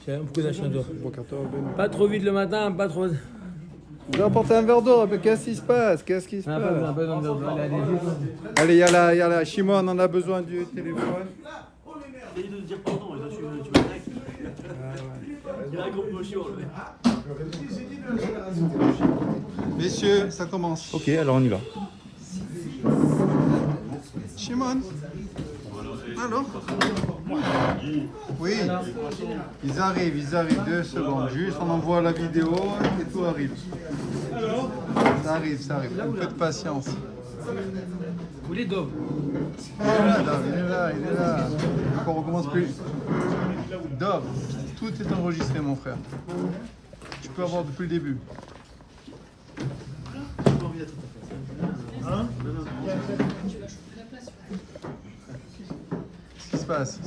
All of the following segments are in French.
Tiens, beaucoup d'achat d'or. Pas trop vite le matin, pas trop. J'ai apporté un verre d'eau, mais qu'est-ce qui se passe? Qu'est-ce qui se passe? Allez, il y a la Shimon, on a besoin du téléphone. Il de dire pardon, tu m'attaques. Il a compris chaud. Messieurs, ça commence. Ok, alors on y va. Shimon. Alors? Oui. Ils arrivent 2 secondes. Juste, on envoie la vidéo et tout arrive. Ça arrive. Un peu de patience. Vous voulez Dove? Il est là. Donc on recommence plus. Dove, tout est enregistré, mon frère. Tu peux avoir depuis le début. Hein? Qu'est-ce qui se passe?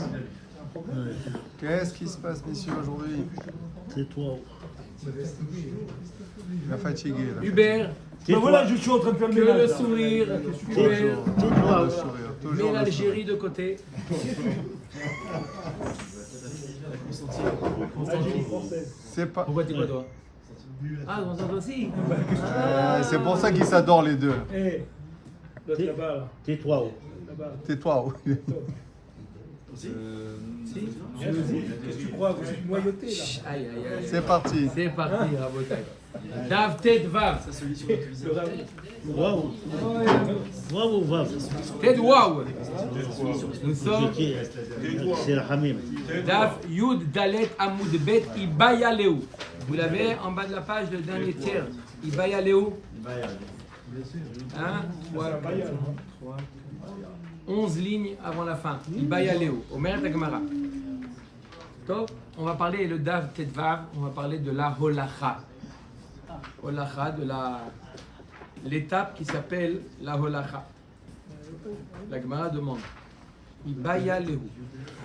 Qu'est-ce qui se passe, messieurs, aujourd'hui? C'est toi. Il est fatigué, là. Hubert, Ben voilà, je suis en train de faire le que ménage. le sourire. Hubert, Toujours le sourire. Toujours mets le l'Algérie de côté. C'est pas... Pourquoi t'es pas toi? Ah, on s'entend aussi. C'est pour ça qu'ils s'adorent, les deux. Eh, l'autre là-bas, là. Tais-toi. Là-bas. Tais-toi, oui. Si. Qu'est-ce que tu crois? Vous êtes noyauté, là. Aïe. C'est parti. C'est parti, Rabotai. Dav, Ted, Vav. Waouh. Waouh, waouh. Ted, Waouh. Nous sommes C'est le Hamim. Dav, Yud, Dalet, Amoud, Bet, Ibaya Léou. Vous l'avez en bas de la page, le dernier tiers. Ibaya Léou. 11 lignes avant la fin. Ibaya Léou. Omer Tagmara. Top. On va parler le Dav, Ted, Vav. On va parler de la Holacha. Holacha, de l'étape qui s'appelle la Holacha. La Gemara demande Ibaya Lehu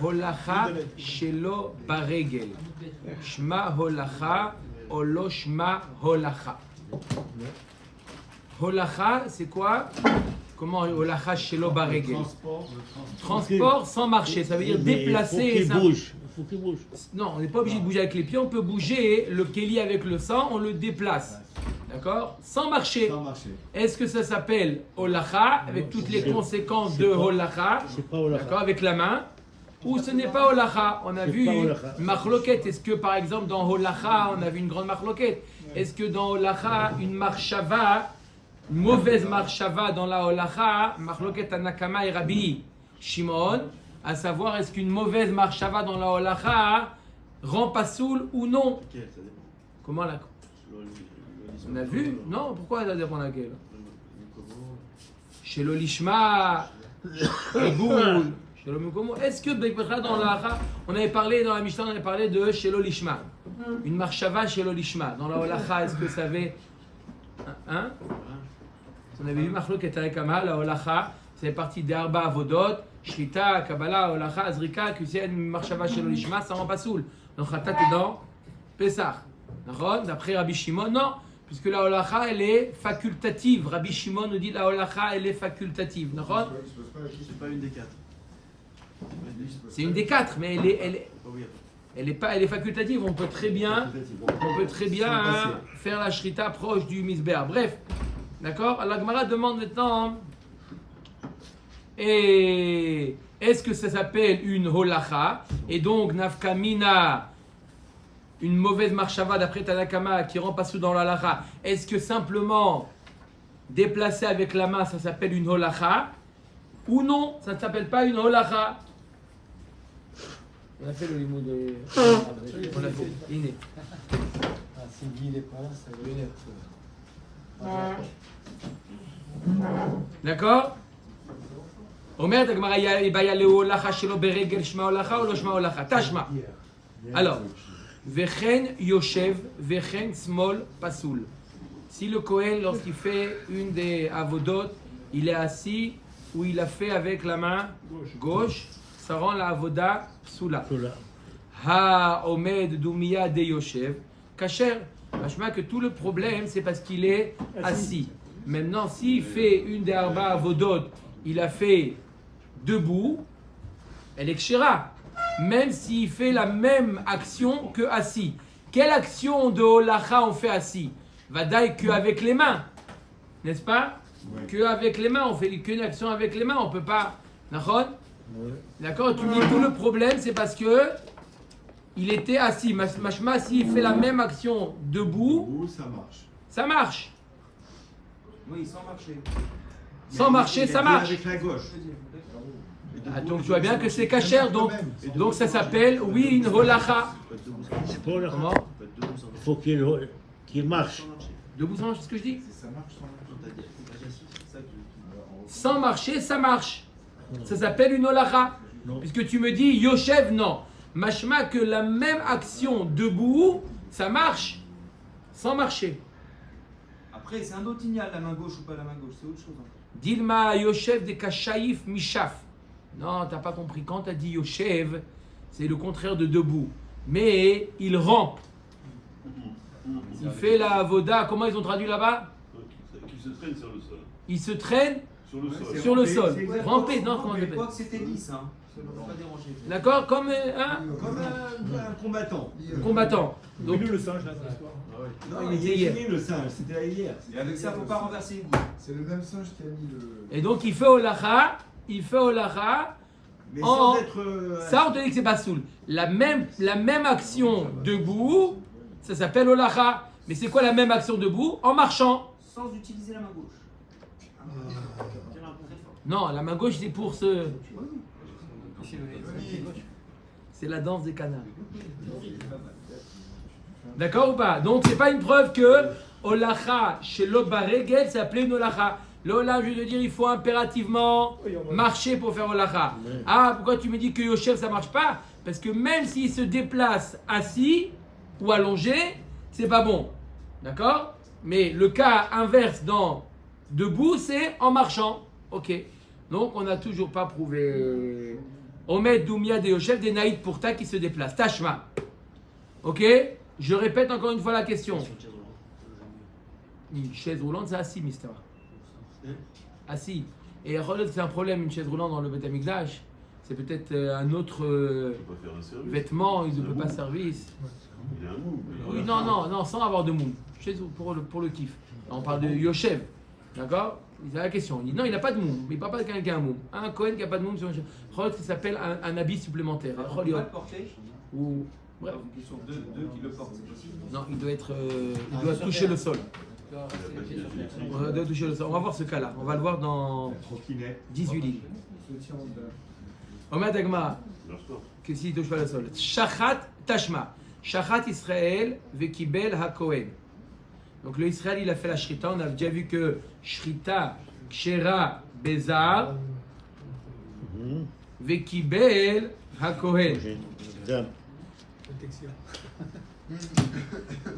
Holacha Shelo Baregel Shma Holacha Olo Shma Holacha. Holacha, c'est quoi? Comment Holacha Shelo Baregel? Transport sans marcher, ça veut dire déplacer. Il faut qu'il bouge. Non, on n'est pas obligé de bouger avec les pieds, on peut bouger le kéli avec le sang, on le déplace. D'accord? Sans marcher. Est-ce que ça s'appelle holacha, avec toutes les conséquences de holacha? C'est pas holacha. D'accord? Avec la main. Ou ce n'est pas holacha? On a vu marloquette. Est-ce que par exemple dans holacha, on a vu une grande marloquette? Est-ce que dans holacha, une marshava, une mauvaise marshava dans la holacha, marloquette Anakama et Rabbi Shimon, à savoir est-ce qu'une mauvaise marshava dans la holacha rend pas soul ou non? Comment la... On a vu? Non, pourquoi ça dépend laquelle? Chez l'olishma, boule. Chez l'omukomo. Est-ce que dans la on avait parlé dans la Mishnah, on avait parlé de chez l'olishma. Une marshava chez l'olishma. Dans la holacha, est-ce que ça avait. Hein? On avait vu Machlok et Tarekama, la holacha, c'est partie des Arba Avodot, Shrita, Kabbalah, holacha, Azrika, Kusen, marshava chez l'olishma, ça rend pas soul. Donc Khatat est dans Pesach. D'après Rabbi Shimon, non. Puisque la holacha, elle est facultative. Rabbi Shimon nous dit la holacha, elle est facultative. C'est pas une des 4. C'est une des 4, mais elle est facultative. On peut très bien faire la shrita proche du misbéa. Bref, d'accord. La Gemara demande maintenant, et est-ce que ça s'appelle une holacha? Et donc nafkamina, une mauvaise marshava d'après Tanakama qui rend pas sous dans la halacha, est-ce que simplement déplacer avec la main ça s'appelle une holacha? Ou non, ça ne s'appelle pas une holacha? On a fait le limo de... On l'a fait, Iné. Si Guy n'est pas là, ça veut dire. D'accord? Omer Tagmara Ibaya le holacha shelo beregel shma holacha ou lo shma holacha? Tashma. Alors, Vechen Yoshev, Vechen Smol Pasoul. Si le Kohen, lorsqu'il fait une des avodot, il est assis ou il a fait avec la main gauche, ça rend la avoda psoula. Ha Omed Dumia de Yoshev, Kacher. Vachement que tout le problème, c'est parce qu'il est assis. Maintenant, s'il fait une des arba avodot, il a fait debout, elle est kshira. même s'il fait la même action que assis. Quelle action de holacha on fait assis? Vadaï qu'avec les mains, n'est-ce pas? Oui. Qu'avec les mains, on fait qu'une action avec les mains, on peut pas. D'accord? Ouais. D'accord? Tu dis tout le problème, c'est parce que il était assis. Mashma, s'il fait la même action debout, Ça marche. ça marche. Oui, sans marcher. Sans marcher, ça marche. Avec la gauche. Ah, donc tu vois bien que c'est cachère, donc ça s'appelle, oui, une holacha. C'est pas là. Comment? Il faut qu'il marche. Debout sans marcher, c'est ce que je dis? Ça marche sans marcher. Sans marcher, ça marche. Ça s'appelle une holacha. Non. Puisque tu me dis, Yoshev, non. Mashma, que la même action debout, ça marche. Sans marcher. Après, c'est un autre ignal, la main gauche ou pas la main gauche, c'est autre chose. Dilma Yoshev de Kashaïf Mishaf. Non, t'as pas compris. Quand t'as dit Yoshev, c'est le contraire de debout. Mais il rampe. Il fait la avoda. Comment ils ont traduit là-bas? Qui se traîne sur le sol. Il se traîne Sur le sol. sur le sol. c'est Ramper, non, comment on Mais appelle? quoi que c'était lisse, hein. Ça ne va pas déranger. D'accord? Comme un Comme un combattant. combattant. Donc, le singe là dans l'histoire. Non, il il était est hier. fini le singe, c'était hier. Et avec ça, faut pas renverser une goutte. C'est le même singe qui a mis le. et donc il fait holacha. Il fait holacha. Mais Oh. sans être. Ça, on te dit que c'est pas soul. La même action debout, ça s'appelle holacha. Mais c'est quoi la même action debout? En marchant. Sans utiliser la main gauche. Non, la main gauche, c'est pour ce. C'est la danse des canards. D'accord ou pas? Donc, c'est pas une preuve que holacha chez l'obaregel, c'est appelé une holacha. L'ola, je veux dire, il faut impérativement marcher pour faire holacha. Ah, pourquoi tu me dis que Yoshev, ça marche pas? Parce que même s'il se déplace assis ou allongé, c'est pas bon. D'accord? Mais le cas inverse dans debout, c'est en marchant. Ok. Donc, on n'a toujours pas prouvé. Omed, Doumia, de Yoshev, des Naïd pour ta qui se déplace. Tashma. Ok? Je répète encore une fois la question. Une chaise roulante, c'est assis, mister. Assis. Et c'est un problème, une chaise roulante dans le Beth Amikdash. C'est peut-être un autre Il peut pas faire un service. vêtement, il ne peut pas service. Il a un mou. Oui, non, sans avoir de moum. Pour le kiff. On parle de Yoshev. D'accord? C'est la question. Il dit non, il n'a pas de moum. Mais il ne parle pas de quelqu'un qui a un moum. Un Cohen qui n'a pas de moum sur une chaise. Ça s'appelle un habit supplémentaire. On peut pas le porter. Ou. Bref. Une question deux qui le portent, c'est possible. Non, il doit être. Il doit toucher le sol. Il doit toucher le sol. On va voir ce cas-là. On va le voir dans Trottinette. 18 lignes. Se tient de. Omer Dagma, Marche pas. que s'il ne touche pas le sol. Shachat Tashma. Shachat Israël Vekibel HaKohen. Donc le Israël, il a fait la shrita. On a déjà vu que shrita, kshera, bezar, Vekibel HaKohen. Dame. Protection.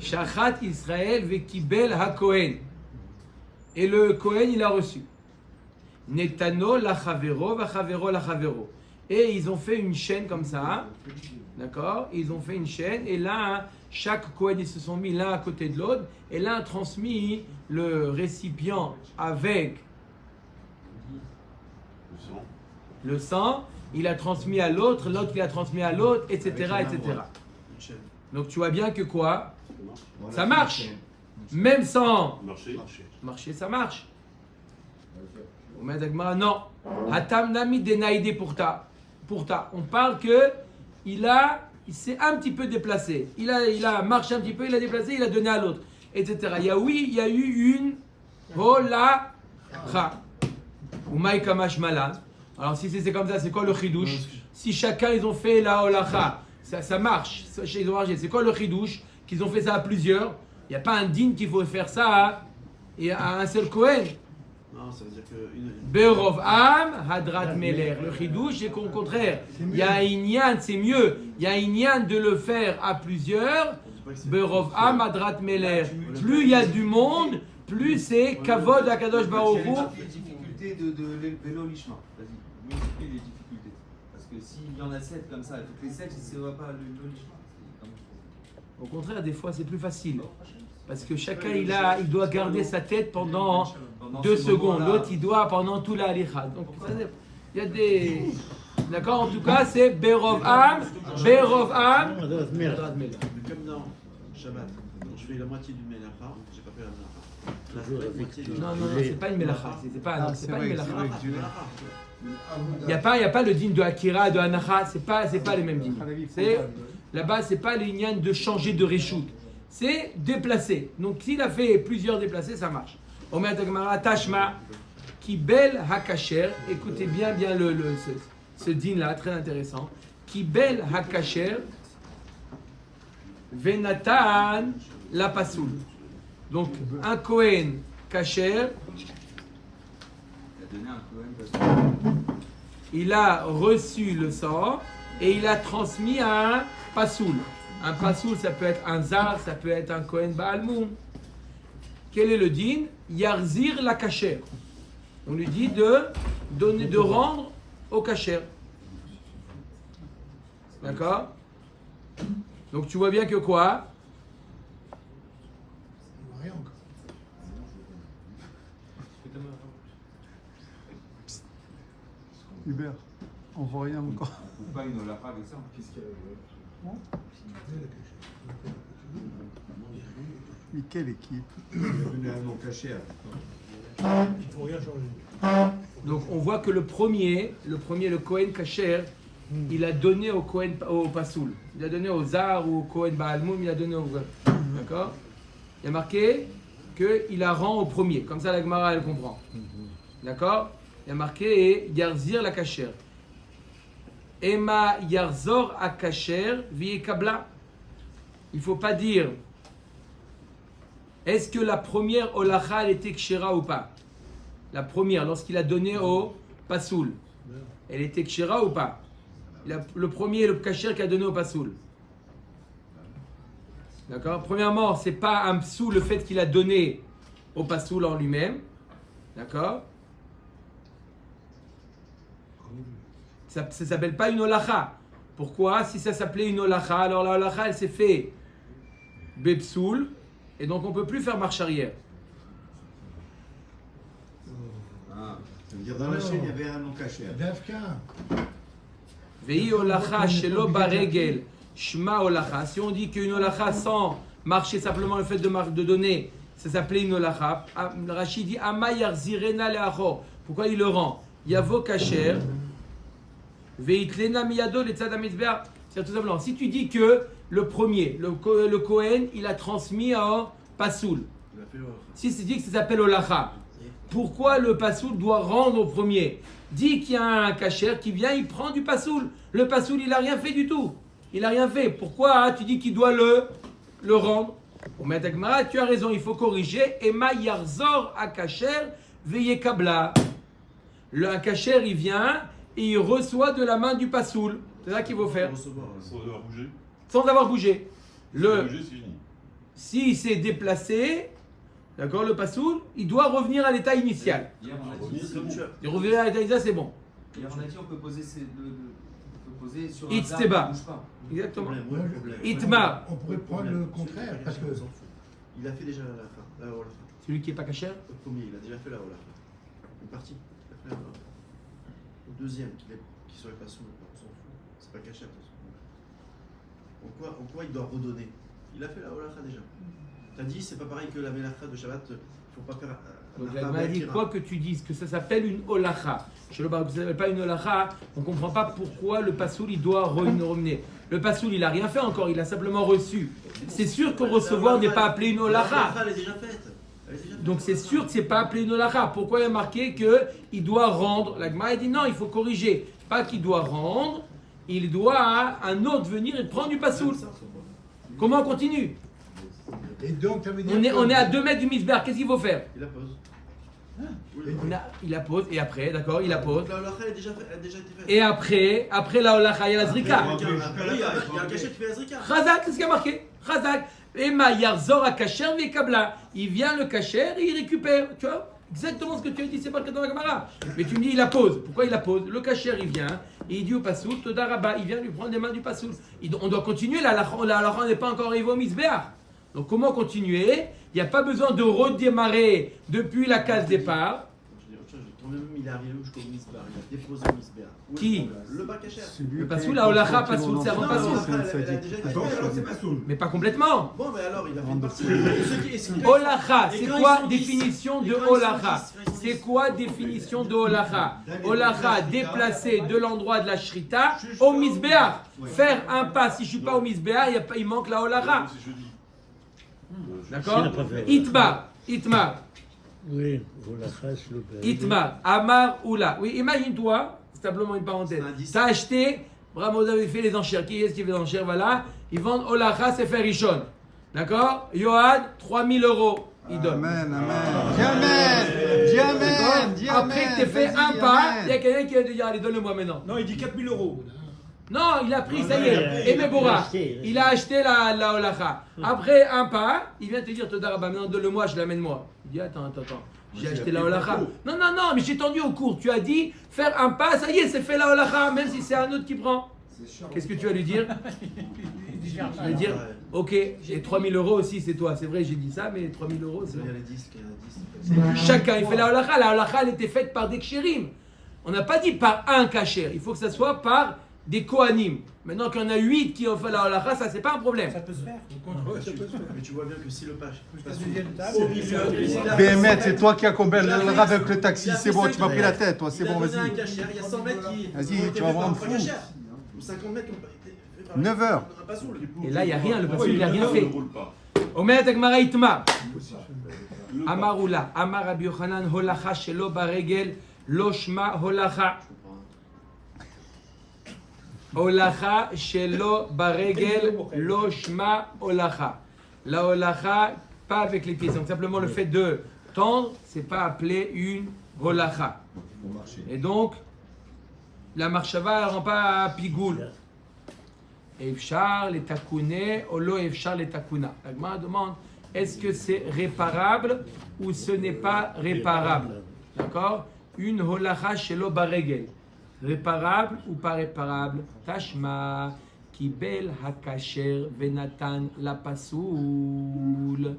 Shachat Israël Vekibel HaKohen. Et le Kohen, il a reçu. Netano lachavero, vachavero lachavero. Et ils ont fait une chaîne comme ça. D'accord? Ils ont fait une chaîne. Et là, chaque Kohen, ils se sont mis l'un à côté de l'autre. Et l'un a transmis le récipient avec Le sang. le sang. Il a transmis à l'autre, l'autre il a transmis à l'autre, etc. etc. Donc tu vois bien que quoi? Voilà, Ça marche. c'est une chaîne. Même sans Marcher. marcher, ça marche. Omer Dagmara, non. Hatam nami denaïdé pour ta. On parle que il s'est un petit peu déplacé. Il a marché un petit peu, il a déplacé, il a donné à l'autre, etc. Il y a eu une holacha. Ou maïkamash malade. Alors si c'est comme ça, c'est quoi le chidouche? Si chacun ils ont fait la holacha, ça marche. Ils ont marché. C'est quoi le chidouche? Qu'ils ont fait ça à plusieurs. Il n'y a pas un digne qu'il faut faire ça et à un seul Kohen. Non, ça veut dire que. Be'orov Am, Hadrat Meler. Le chidouche, c'est qu'au contraire, il y a un inyan, c'est mieux. Il y a un inyan de le faire à plusieurs. Be'orov Am, Hadrat Meler. Plus il y a du monde, plus c'est Kavod Akadosh Baruch Hu. Les difficultés de vélo Lishma. Vas-y, multiplie les difficultés. Parce que s'il y en a 7 comme ça, il faut que les 7, il ne se voit pas le vélo Lishma. Au contraire, des fois, c'est plus facile. Parce que chacun, il doit garder sa tête pendant 2 secondes. L'autre, il doit pendant tout la halicha. Donc, il y a des... D'accord? En tout cas, c'est Berov Am. Berov Am. Adat Melach. Mais comme dans Shabbat, quand je fais la moitié du Melacha, j'ai pas fait la Melacha. Là, Toujours c'est la avec moitié du- du Non, c'est pas une Melacha. C'est pas, non, c'est pas une Melacha. vrai, Il n'y a pas le din de Akira, de Anacha, c'est pas les mêmes dînes. C'est là-bas, c'est pas le lignan de changer de reshoot, c'est déplacer. Donc s'il a fait plusieurs déplacés, ça marche. Omer Tagmara Tashma Kibel Hakacher. Écoutez bien ce din là, très intéressant. Kibel Hakacher Venatan la Pasoul. Donc un Kohen Kacher. Il a donné un Cohen parce que Il a reçu le sang et il a transmis à un pasoul. Un pasoul, ça peut être un zar, ça peut être un Kohen Baalmoum. Quel est le din? Yarzir la kasher. On lui dit de rendre au kasher. D'accord? Donc tu vois bien que quoi? Hubert, on voit rien encore. on coupe pas une olacha avec ça. Qu'est-ce qu'il y a Mais quelle équipe? Il est venu à mon cachet. Donc on voit que le premier, le Kohen Kasher, il a donné au Kohen, au Pasoul. Il a donné au Zar ou au Kohen Baalmoum, il a donné au... D'accord? Il y a marqué qu'il a rend au premier. Comme ça la Gemara elle comprend. D'accord? Il y a marqué Yarzir la Kasher. Ema Yarzor a Kasher vie Kabla. Il ne faut pas dire est-ce que la première Olacha elle était Kshera ou pas? La première, lorsqu'il a donné au Pasoul, elle était Kshera ou pas? Le premier, le Kasher qui a donné au Pasoul. D'accord? Premièrement, c'est pas un psou le fait qu'il a donné au Pasoul en lui-même. D'accord? Ça ne s'appelle pas une Olacha. Pourquoi? Si ça s'appelait une Olacha, alors la Olacha elle s'est fait Bepsoul, et donc on ne peut plus faire marche arrière. Ça veut dire dans la chaîne, il y avait un nom caché. Vehi Olacha shelo baregel shma Olacha. Si on dit qu'une Olacha sans marcher simplement le fait de donner, ça s'appelait une Olacha. Rachid dit Ama yarzirena leachor. Pourquoi il le rend? Yavo kasher. Veitlena miyado letzad hamizbeach. C'est tout simplement. Si tu dis que le premier, le Kohen, il a transmis à Pasoul. Si c'est dit que ça s'appelle Olacha, pourquoi le Pasoul doit rendre au premier? Dis qu'il y a un kasher qui vient, il prend du Pasoul. Le Pasoul, il n'a rien fait du tout. Il n'a rien fait. Pourquoi tu dis qu'il doit le rendre? Pour mettre Agmara, tu as raison, il faut corriger. Ema yarzor a kasher veye kabla. Un kasher, il vient et il reçoit de la main du Pasoul. C'est ça qu'il faut faire. Sans avoir bougé. Sans avoir bougé. Bougé, c'est fini. S'il s'est déplacé, d'accord, le Pasoul, il doit revenir à l'état initial. Hier, on a dit, Revenir, c'est bon. Il revient à l'état initial, c'est bon. hier, on a dit on peut poser, on peut poser sur un Itzteba. arbre qui bouge pas. Exactement. Problème. Itmar. On pourrait prendre le contraire, parce que Il a fait déjà la fin, la Olacha. Celui qui n'est pas caché. Le premier, il a déjà fait la Olacha. Une partie. Il a fait la Olacha. Le deuxième, qui serait pas sous, on s'en fout. C'est pas caché, attention. En quoi il doit redonner? Il a fait la Olacha déjà. T'as dit, c'est pas pareil que la Melacha de Shabbat, il faut pas faire. Donc la Gemara dit quoi que tu dises que ça s'appelle une Olacha. Chez le Baruch, ça s'appelle pas une Olacha. On ne comprend pas pourquoi le Pasoul il doit revenir. Le Pasoul il a rien fait encore, il a simplement reçu. C'est sûr que recevoir n'est pas appelé une Olacha. Elle est déjà faite. Elle est déjà faite. Donc c'est sûr que c'est pas appelé une Olacha. Pourquoi il y a marqué que il doit rendre? La Gemara dit non, il faut corriger. Pas qu'il doit rendre, il doit un autre venir et prendre du Pasoul. Comment on continue? Et donc, ça veut dire On est à 2 mètres du Misber, qu'est-ce qu'il faut faire? Il la pose. Il la pose, et après, d'accord, il la pose. Donc la Olacha, elle a déjà été faite. Et après la Olacha, il y a la Zrika. Il y a un cachet qui fait la Zrika. Chazak, c'est ce qui a marqué. Chazak. Ema yarzor a kasher vekabla. Il vient le kasher et il récupère. Tu vois? Exactement ce que tu as dit, c'est pas le cas dans la Gemara. Mais tu me dis, il la pose. Pourquoi il la pose? Le kasher, il vient et il dit au Pasoul, Todaraba, il vient lui prendre les mains du Pasoul. On doit continuer, la Olacha n'est pas encore arrivée au Misbéach. Donc comment continuer? Il n'y a pas besoin de redémarrer depuis la case départ. Je dis autre chose, quand même il est arrivé jusqu'au misbar, il a déposé le misbar. Où est Qui? le problème? Le Bakacher. Le pasoul, la holacha, pasoul, ça rend pasoul. Elle a déjà été Alors c'est pas soul. Mais pas complètement. Bon, mais alors il a fait une partie. Holacha, c'est Et quand quoi ils sont définition 10, de et quand ils sont holacha? 10, quand ils sont C'est 10. quoi définition de holacha? Holacha, déplacer de l'endroit de la shrita au misbéach. Faire un pas, si je suis pas au misbéach, il manque la holacha. C'est jeudi. D'accord? C'est la préférée. Itmar, Oui, voilà, ça, c'est le père. Itmar, Amar Oula. Oui, imagine-toi, c'est simplement une parenthèse. C'est un indice. T'as acheté, bravo, vous avez fait les enchères. Qui est-ce qui fait les enchères? Voilà. Ils vendent holacha, c'est fait Rishon. D'accord? Yohan, 3000 €. Il donne. Amen, amen. Dis amen. Dis amen. Dis amen. Après que tu fait Vas-y, un pas, il y a amen. quelqu'un qui va te dire, allez, donne-le-moi maintenant. Non, il dit 4000 €. Non, il a pris, ça y il est, a Aimé Bora. acheté. Il a acheté la holacha. Après un pas, il vient te dire, Toda Rabba, maintenant donne-le-moi, je l'amène moi. Il dit, attends. J'ai acheté la holacha. Non, mais j'ai tendu au cours. Tu as dit, faire un pas, ça y est, c'est fait la holacha, même si c'est un autre qui prend. Qu'est-ce que tu vas lui dire? Je vais dire, ok, j'ai 3000 € aussi, c'est toi. C'est vrai, j'ai dit ça, mais 3000 € c'est Il y bon. a les 10, il y a 10. Chacun, il fait la holacha. La holacha, elle était faite par des kshérim. On n'a pas dit par un kasher. Il faut que ça soit par des kohanim. Maintenant qu'il y en a 8 qui ont fait la holacha, ça, c'est pas un problème. Ça peut se faire. Mais tu vois bien que si le page. Béhémet, c'est toi qui as combien le rave avec le taxi. C'est bon, tu m'as pris la tête, toi. C'est bon, Il a donné un vas-y. cachère, il y a 100 mètres qui. Vas-y, ont été tu vas faits me rendre par fou. un cachère. Ou 50 mètres qui ont pas été faits par 9 heures. un pasoul. Et là, il n'y a rien, le pasoul, il n'a rien Ne fait. roule pas. Omer Agmara Itmar. Amar Oula, Amar Rabbi Yochanan, holacha shelo baregel, lo shma holacha. Holacha shelo baregel, lo shma holacha. La holacha, pas avec les pieds. Donc simplement le fait de tendre, c'est pas appelé une holacha. Et donc, la marchava, elle rend pas pigoul. Efchar les takouné, olo efchar les takouna. La Gemara demande, est-ce que c'est réparable ou ce n'est pas réparable? D'accord? Une holacha shelo baregel. Réparable ou pas réparable? Tashma, kibel hakasher venatan la pasoul.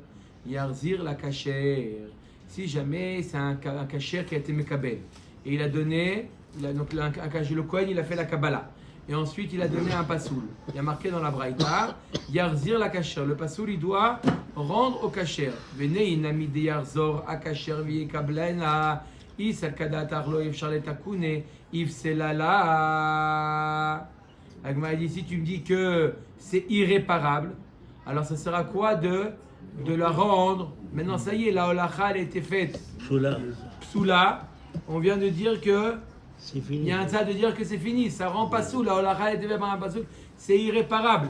Yarzir la kasher. Si jamais c'est un kasher qui a été mekabel. Et il a donné, donc un kasher, le Kohen, il a fait la Kabbalah. Et ensuite, il a donné un pasoul. Il y a marqué dans la braïta, Yarzir la kasher. Le pasoul, il doit rendre au kasher. Venez, inami de yarzor a kasher vi kablena. Is al kadatar lo yefshar le takune. If selala. Agma dit, si tu me dis que c'est irréparable, alors ça sera quoi de la rendre? Maintenant, ça y est, la holacha, elle a été faite. Soula, Psoula, on vient de dire que c'est il fini. y a un tas de dire que c'est fini, ça rend pas sous, la holacha elle était faite par un pasoul, c'est irréparable.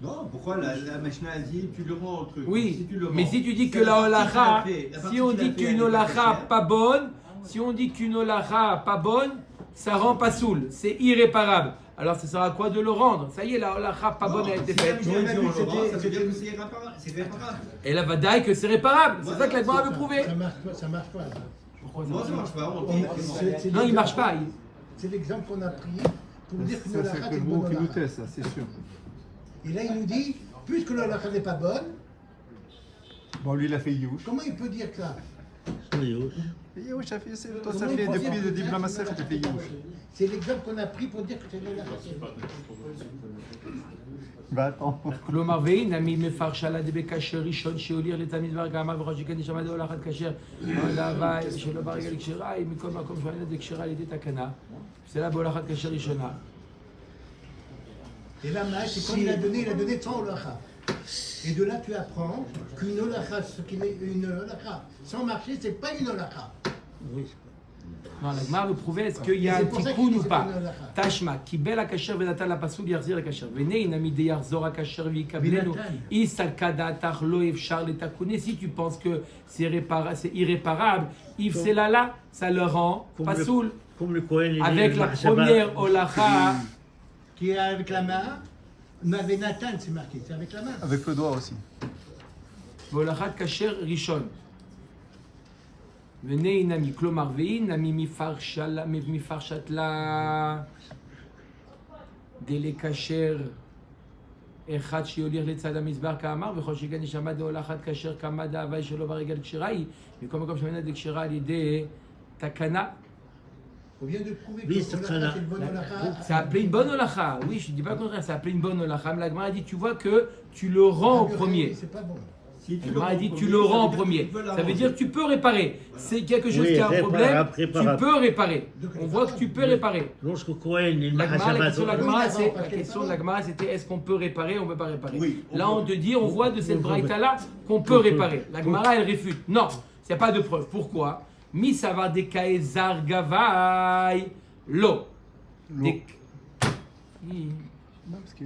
Non, pourquoi la machine a dit tu le rends au truc? Oui, Si tu le mais rends, si tu dis que c'est la partie qu'il a holacha, fait, la si partie on qu'il a dit fait, qu'une elle est holacha pas pas bonne, si on dit qu'une holacha pas bonne, ça rend pas soul, c'est irréparable. Alors ça sera quoi de le rendre? Ça y est, la holacha pas bonne a été faite. Ça veut dire que c'est irréparable. C'est réparable. Et là, vadaï que c'est réparable. C'est ça que la Gemara veut prouver. Ça marche pas, ça marche pas. Pourquoi Non, ça marche pas. On On dit a- que non. c'est Non, il marche pas. C'est l'exemple qu'on a pris pour dire qu'une Ça, holacha c'est c'est que une vous bonne qui nous holacha. teste, ça, c'est sûr. Et là, il nous dit, puisque l'holacha n'est pas bonne, Bon, lui, il a fait Youch. comment il peut dire ça? Oui, Youch, ça fait, toi, ça fait depuis le début de la massacre, tu fais Youch. C'est l'exemple qu'on a pris pour dire que c'est l'holacha. Bah, attends. כלומר, והנה ממפרשה לדבי כאשר ראשון שהוליך לתלמיד דבר גמר וכל שכן נשמע דהולכת כאשר להווי שלא ברגל כשרה היא מכל מקום שעולה דקשרה על ידי תקנה. c'est là בהולכת כאשר ראשונה. Et là, Maïs, c'est comme il a donné sans holacha. Et de là, tu apprends qu'une holacha, ce qui est une holacha sans marcher, c'est pas une holacha. oui. Non, la Gemara veut prouver est-ce qu'il y a un C'est pour ça tikkun qu'il dit ou c'est pas. pas une holacha. תשמע, קיבל הכשר ונתן לפסול יחזיר לכשר. והנה הנה מדי יחזור הכשר ויקבלנו. איסלקא דעתך לא אפשר לתקונה. Si tu penses que c'est irréparable, if c'est là, ça le rend pasoul. Comme le Kohen, il Avec dit, la Mahsaba, première holacha, Qui est avec la main, mais Nathan, c'est marqué, c'est avec la main. Avec le doigt aussi. והולכת כשר ראשון. ונהי נמי, כלומר, והיא נמי מפרשת לה דלקשר אחד שיוליך לצד המזבח כאמר, וכל שכן נשמע דהולכת כשר כמה דהווי שלא ברגל כשרה היא, מכל מקום שמנה דקשרה על ידי תקנה. On vient de prouver Oui, que c'est l'olakha, ça. c'est une bonne olakha. C'est appelé une bonne olacha. Oui, je ne dis pas le contraire, c'est appelé une bonne olacha. Mais la Gemara dit, tu vois que tu le rends au premier. C'est pas bon. La Gemara dit, tu le rends au premier. Ça veut dire que tu peux réparer. C'est quelque chose qui a un problème, tu peux réparer. On voit que tu peux réparer. Lorsque Cohen, il La m'a Gemara, la question de la Gemara, Oui, c'est d'abord, la parce question que- de la Gemara, c'était est-ce qu'on peut réparer ou on ne peut pas réparer. Oui, on Là, peut. on te dit, on voit de cette braïta là qu'on peut réparer. La Gemara, elle réfute. Non, il n'y a pas de preuve. Pourquoi? Mi savar de kaezar gavai lo. Des-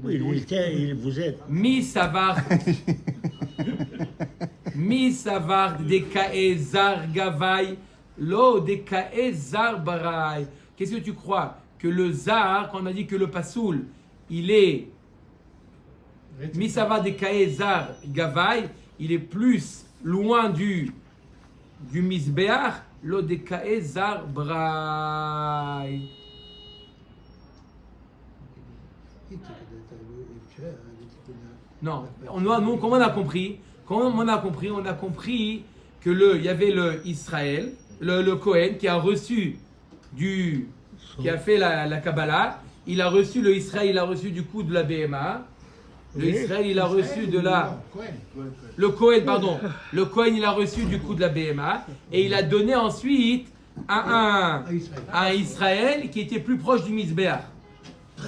Oui, vous êtes. Mi savar de kaezar gavai lo de kaezar barai. Qu'est-ce que tu crois? Que le zar, quand on a dit que le pasoul, il est mi savar de kaezar gavai, il est plus loin du misbeach lo de kaezar barai. Non, nous, comment on a compris? Comment on a compris? On a compris que il y avait le Israël, le Cohen qui a reçu qui a fait la Kabbalah. Il a reçu le Israël, il a reçu du coup de la BMA. Le Israël, il a reçu de la. Le Cohen, pardon. Le Cohen, il a reçu du coup de la BMA et il a donné ensuite à un Israël qui était plus proche du Misbéach.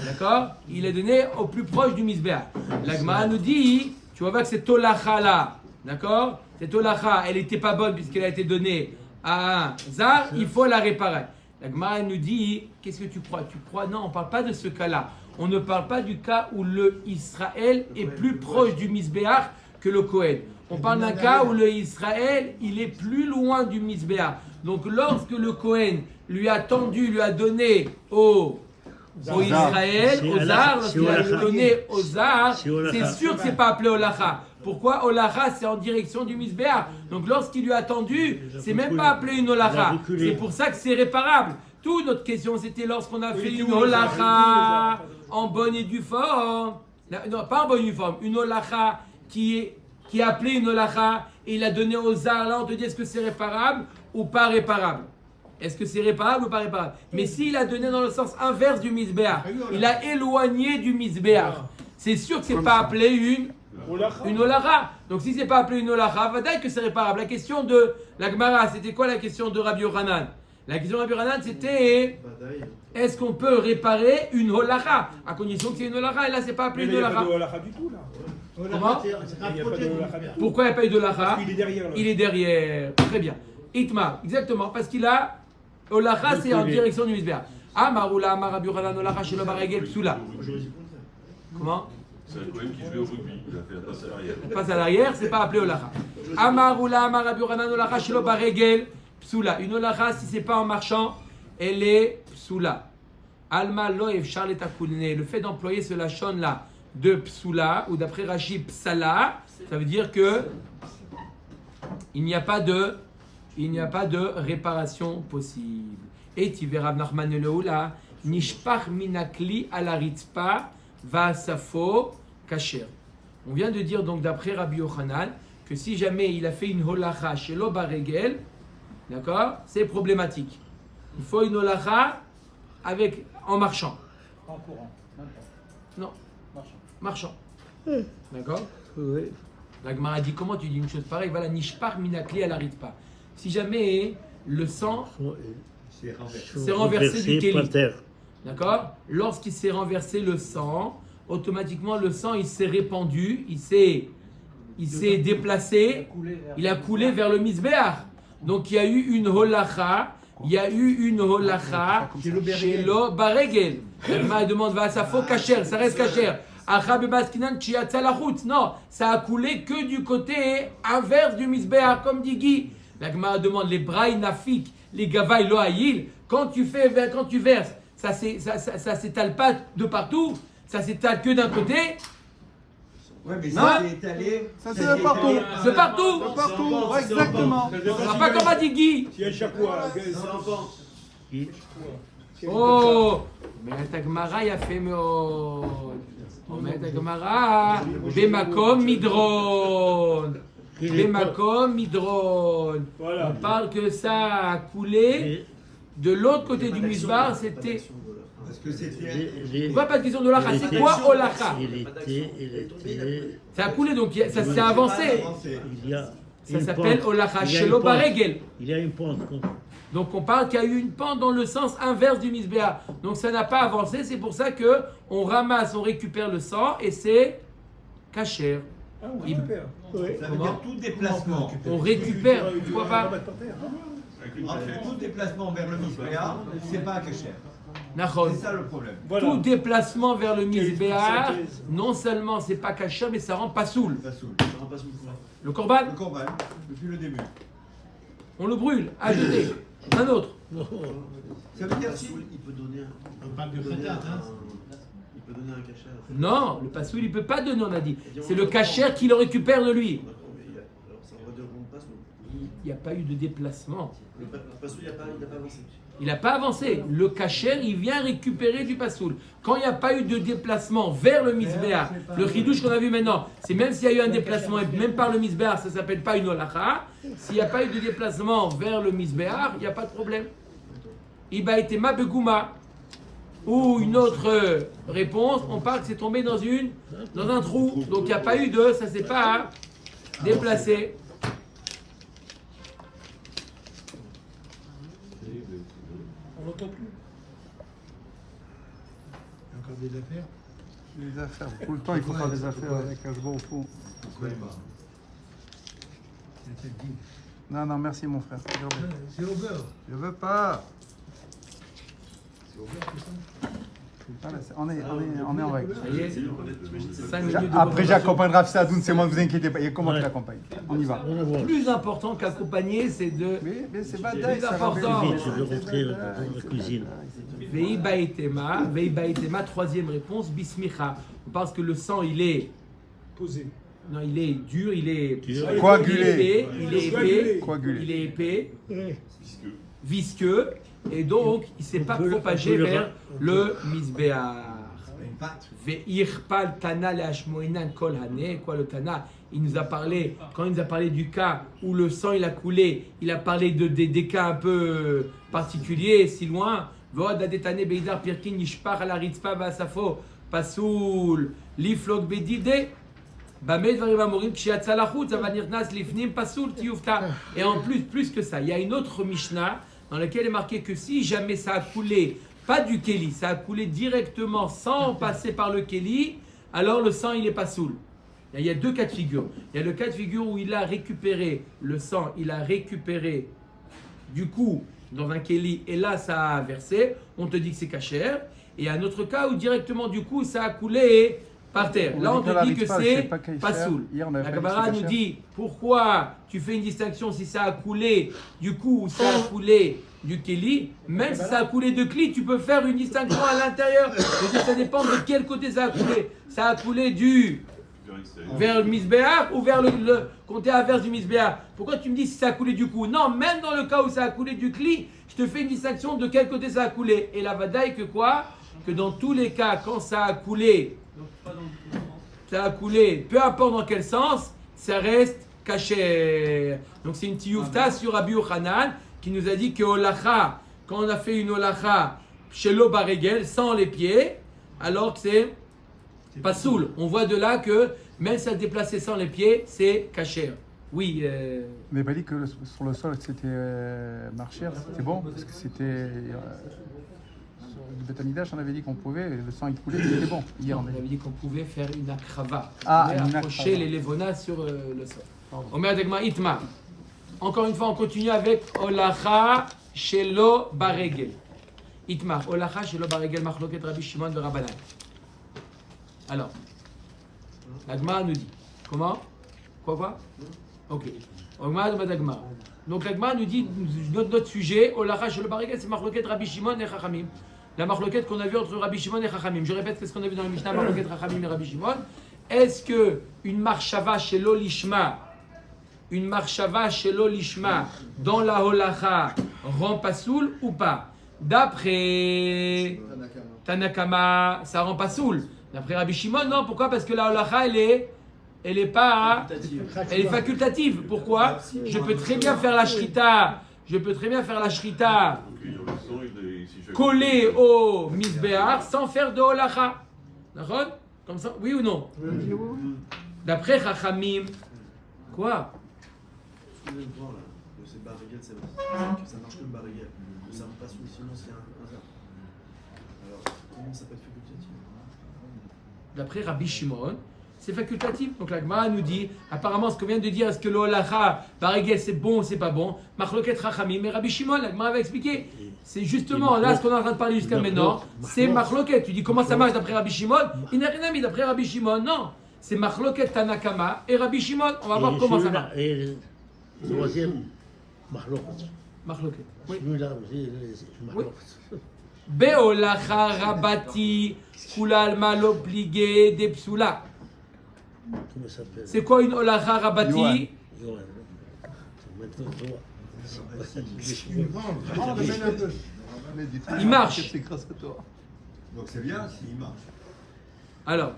D'accord? Il est donné au plus proche du Misbéach. La Gemara nous dit, tu vois que cette olacha là, d'accord? Cette olacha, elle n'était pas bonne puisqu'elle a été donnée à un zar, il faut la réparer. La Gemara nous dit, qu'est-ce que tu crois? Tu crois? Non, on ne parle pas de ce cas-là. On ne parle pas du cas où le Israël est plus proche du Misbéach que le Cohen. On parle d'un cas où le Israël, il est plus loin du Misbéach. Donc lorsque le Cohen lui a donné au Israël, au Zar, lorsqu'il a donné au Zar, c'est sûr que c'est pas appelé Olacha. Pourquoi? Olacha, c'est en direction du Misbéach. Donc lorsqu'il lui a tendu, c'est même pas appelé une Olacha. C'est pour ça que c'est réparable. Toute notre question, c'était lorsqu'on a fait une Olacha en bonne et due forme. Non, pas en bonne et due forme. Une Olacha qui est appelée une Olacha et il a donné au Zar. Là, on te dit est-ce que c'est réparable ou pas réparable? Est-ce que c'est réparable ou pas réparable? Mais s'il a donné dans le sens inverse du Misbéach, il a éloigné du Misbéach, c'est sûr que c'est pas appelé une Olacha. Donc si c'est pas appelé une Olacha, va dire que c'est réparable. La question de la Gemara, c'était quoi la question de Rabbi Yochanan? La question de Rabbi Yochanan, c'était est-ce qu'on peut réparer une Olacha à condition que c'est une Olacha? Et là, c'est pas appelé une Olacha. Il n'y a pas de Olacha du tout là. Comment? Il n'y a pas de Olacha du tout. Pourquoi il n'y a pas eu de Olacha? Parce qu'il est derrière. Là. Il est derrière. Très bien. Itma, exactement, parce qu'il a Olacha, c'est en direction du Misbéach. Amaroula, Amar Rabbi Yochanan, Olacha, Shelo Baregel, Psula. Comment? C'est un Cohen qui jouait au rugby, il a fait un passe à l'arrière. Passe à l'arrière, c'est pas appelé Olacha. Amaroula, Amar Rabbi Yochanan, Olacha, Shelo Baregel, Psula. Une Olacha, si c'est pas en marchant, elle est Psula. Alma Loev Charlet Akulne, le fait d'employer ce lachon là de Psula, ou d'après Rashi Psala, ça veut dire que il n'y a pas de réparation possible. Et tu verras Nachman Leoula, Nishpach Minakli Alaritzpa Vasafo Kacher. On vient de dire donc d'après Rabbi Yochanan que si jamais il a fait une holacha chez l'Obaregel, d'accord, c'est problématique. Il faut une holacha en marchant. En courant. Non, Marchand. marchand. D'accord? Oui. La Gemara dit comment tu dis une chose pareille? Voilà, Nishpach Minakli Alaritzpa. Si jamais le sang s'est renversé du par kéli. terre. D'accord? Lorsqu'il s'est renversé le sang, automatiquement le sang il s'est répandu, il s'est déplacé, il a coulé vers le Misbéach. Donc il y a eu une holacha, chez lo baregel. Elle m'a demandé, ça faut cacher, ça reste cacher. Non, ça a coulé que du côté inverse du Misbéach, comme dit Guy. La Gemara demande les braï nafik, les gavaï lo haïl. Quand tu verses, ça s'étale pas de partout, ça s'étale que d'un côté. Ouais, mais Non. ça s'est étalé. Ça, c'est de partout. De partout. De partout, ouais, exactement. On n'a pas comme a dit Guy. S'il y a chaque fois. Oh, mais ta Gemara il a fait mais ta Gemara Bemakom Midron. Bemakom Midron. Voilà. On parle que ça a coulé De l'autre côté du misbar, c'était. Parce que c'était. Pourquoi pas de question de l'olacha? C'est quoi olacha? Il était. Ça a coulé, donc ça s'est avancé. Il y a Ça une s'appelle pente. olacha Il y a shelo une pente. baregel. Il y a une pente. Donc on parle qu'il y a eu une pente dans le sens inverse du misbéa. Donc ça n'a pas avancé, c'est pour ça que on ramasse, on récupère le sang et c'est kasher. Ah, on récupère. Ça veut Comment dire tout déplacement. On récupère, Tu pourquoi vas pas remettre par terre. En fait, tout déplacement vers le Misbéa, c'est pas caché. Nachon. C'est ça le problème. Voilà. Tout déplacement vers le misbéa, synthèse. non seulement c'est pas kasher, mais ça rend pas soul. Ça saoule. Ça rend pas sous le coup. Le korban, Le corban, depuis le début. on le brûle, ajoutez. Un autre. Ça veut dire si. Il peut donner un. On parle de il peut donner khatat, hein. Il peut donner un cachet. Non, le pasoul il peut pas donner, on a dit. C'est le kasher qui le récupère de lui. D'accord, mais alors ça va dire qu'on passe. Il n'y a pas eu de déplacement. Le passe, il n'a pas avancé. Il n'a pas avancé. Le kasher, il vient récupérer du pasoul. Quand il n'y a pas eu de déplacement vers le misbéa, le chidouche qu'on a vu maintenant, c'est même s'il y a eu un déplacement, et même par le misbéa, ça ne s'appelle pas une olacha. S'il n'y a pas eu de déplacement vers le misbéa, il n'y a pas de problème. Iba etema begouma. Ou une autre réponse, on parle que c'est tombé dans un trou. Donc il n'y a pas eu de, ça ne s'est pas déplacé. On n'entend plus. Il y a encore des affaires. Les affaires, tout le temps il faut faire des affaires avec un au fond. C'est dit. Non, non, merci mon frère. C'est au beurre. Je veux pas. C'est au beurre, c'est ça. Voilà, on est en règle. Ça y est, 5 minutes de Après j'accompagne Rav Sadoun, c'est moi, ne vous inquiétez pas. Il y a comment Ouais. qui l'accompagne. On y va. On va voir. Plus important qu'accompagner, c'est de Oui, mais c'est plus badaï, ça va important. bien. Vite, je veux rentrer dans la cuisine. Vei baetema, troisième réponse, bismicha. On pense que le sang, il est Posé. non, il est dur, il est Dur. Coagulé. il est épais, Coagulé. il est épais, Puisque visqueux, et donc il ne s'est pas propagé vers le misbéar. Une pâte. Ve'irpal tana le'ashmoinan kol haneh. Quoi le tana? Il nous a parlé, quand il nous a parlé du cas où le sang il a coulé, il a parlé des cas un peu particuliers, si loin. Vod adetane beidar pirkin yishpar ala ritzpa va'asafo pasoul liflok bedide. Bamed varivamorim kshiatza lachut ça va nirnas lifnim pasoul tiyufta. Et en plus que ça, il y a une autre Mishnah dans laquelle est marqué que si jamais ça a coulé pas du kéli, ça a coulé directement sans passer par le kéli, alors le sang il est pas soul. Il y a deux cas de figure. Il y a le cas de figure où il a récupéré le sang, il a récupéré du coup dans un kéli et là ça a versé, on te dit que c'est kasher. Et il y a un autre cas où directement du coup ça a coulé par terre. Là on te dit que c'est pas soul. La Gemara nous dit pourquoi tu fais une distinction si ça a coulé du coup ou ça a coulé du kéli, même si ça a coulé de kli, tu peux faire une distinction à l'intérieur. Je dis, ça dépend de quel côté ça a coulé. Ça a coulé vers le misbéar ou vers le côté inverse du misbéar. Pourquoi tu me dis si ça a coulé du coup? Non, même dans le cas où ça a coulé du kli, je te fais une distinction de quel côté ça a coulé. Et la vadaï que quoi? Que dans tous les cas, quand ça a coulé, peu importe dans quel sens, ça reste caché. Donc c'est une tioufta sur Rabbi Yochanan qui nous a dit que olacha, quand on a fait une olacha chez l'obaregel, sans les pieds, alors que c'est pas soul. On voit de là que même si ça se déplaçait sans les pieds, c'est caché. Oui. Mais pas dit que sur le sol c'était marcher, c'était bon parce que c'était sur le Betamidash, on avait dit qu'on pouvait, le sang il coulait, c'était bon. Hier On avait dit qu'on pouvait faire une akrava. Ah, On pouvait une approcher akrava. les levonas sur le sol. Omer Degma Itma. Encore une fois, on continue avec Olacha Shelo Baregel. Itma. Olacha Shelo Baregel Machloket Rabbi Shimon de Rabbanan. Alors, la Gemara nous dit. Comment? Quoi? Ok. Ogma de Madagma. Donc la Gemara nous dit notre sujet, Olacha Shelo Baregel, c'est Machloket Rabbi Shimon et Chachamim. La Machloket qu'on a vue entre Rabbi Shimon et Chachamim. Je répète ce qu'on a vu dans le Mishnah, Machloket Chachamim et Rabbi Shimon. Est-ce que une marshava Shelo Lishma, une marshava Shelo Lishma dans la holacha rend pas soul ou pas? D'après Tanakama, ça rend pas soul. D'après Rabbi Shimon, non. Pourquoi? Parce que la holacha, elle est pas, elle est facultative. Pourquoi? Je peux très bien faire la shrita je peux très bien faire la shrita Ok, dans le sang, si je- collée au misbéach sans faire de holacha. D'accord? Comme ça, oui ou non? D'après Chachamim, quoi? Ce que je prends là, c'est barrégel, c'est que ça marche comme barrégel. Que ça ne passe pas sinon c'est un hasard. Alors, comment ça peut être facultatif? D'après Rabbi Shimon, c'est facultatif. Donc la Gemara nous dit, apparemment ce qu'on vient de dire, est-ce que le holacha, barégel, c'est bon ou c'est pas bon? Machloket Chachamim, mais Rabbi Shimon, la Gemara va expliquer. C'est justement là ce qu'on est en train de parler jusqu'à maintenant, c'est machloket. Tu dis comment ça marche d'après Rabbi Shimon? Il n'a rien mis d'après Rabbi Shimon, non. C'est machloket Tanakama et Rabbi Shimon. On va voir comment ça marche. Et le troisième, Mahloket. Machloket. Oui. Celui-là aussi, c'est Mahloket. Beolacha rabati kulal malobligé de psula. Comment ça s'appelle? C'est quoi une olacha rabati? Yoann. C'est maintenant toi. Une grande. Ramène un peu. Il marche. C'est grâce à toi. Donc c'est bien s'il marche. Alors,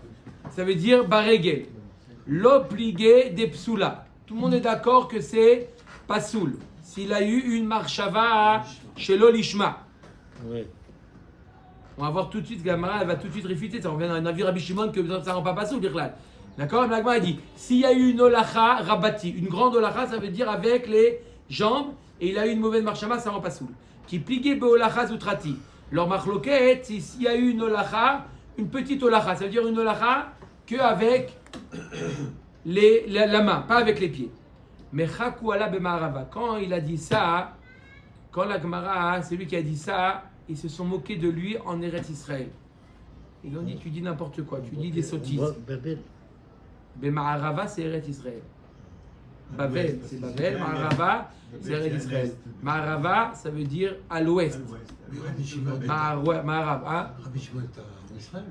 ça veut dire baregel. L'obligé des psula. Tout le monde est d'accord que c'est pasoul. S'il a eu une marchava chez l'olishma. Oui. On va voir tout de suite, Gamara, elle va tout de suite réfuter. Ça revient dans un avis Rabbi Shimon que ça ne rend pas pasoul, l'Irlal. D'accord? La Gemara dit, s'il y a eu une olacha rabati, une grande olacha, ça veut dire avec les jambes, et il a eu une mauvaise marchava, ça rend pasoul. Qui plié beolacha zutrati. Leur marloquet, s'il y a eu une olacha, une petite olacha, ça veut dire une olacha qu'avec la main, pas avec les pieds. Mais Chakuala Bemarava, quand il a dit ça, quand la Gemara, c'est lui qui a dit ça, ils se sont moqués de lui en Eretz Israël. Ils lui ont dit, tu dis n'importe quoi, tu dis des sottises. Babel. Bemarava, c'est Eretz Israël. Babel, c'est Babel. Marava, c'est Eretz Israël. Marava, ça veut dire à l'ouest. Marav, hein? Rabbi Shimon est en Israël.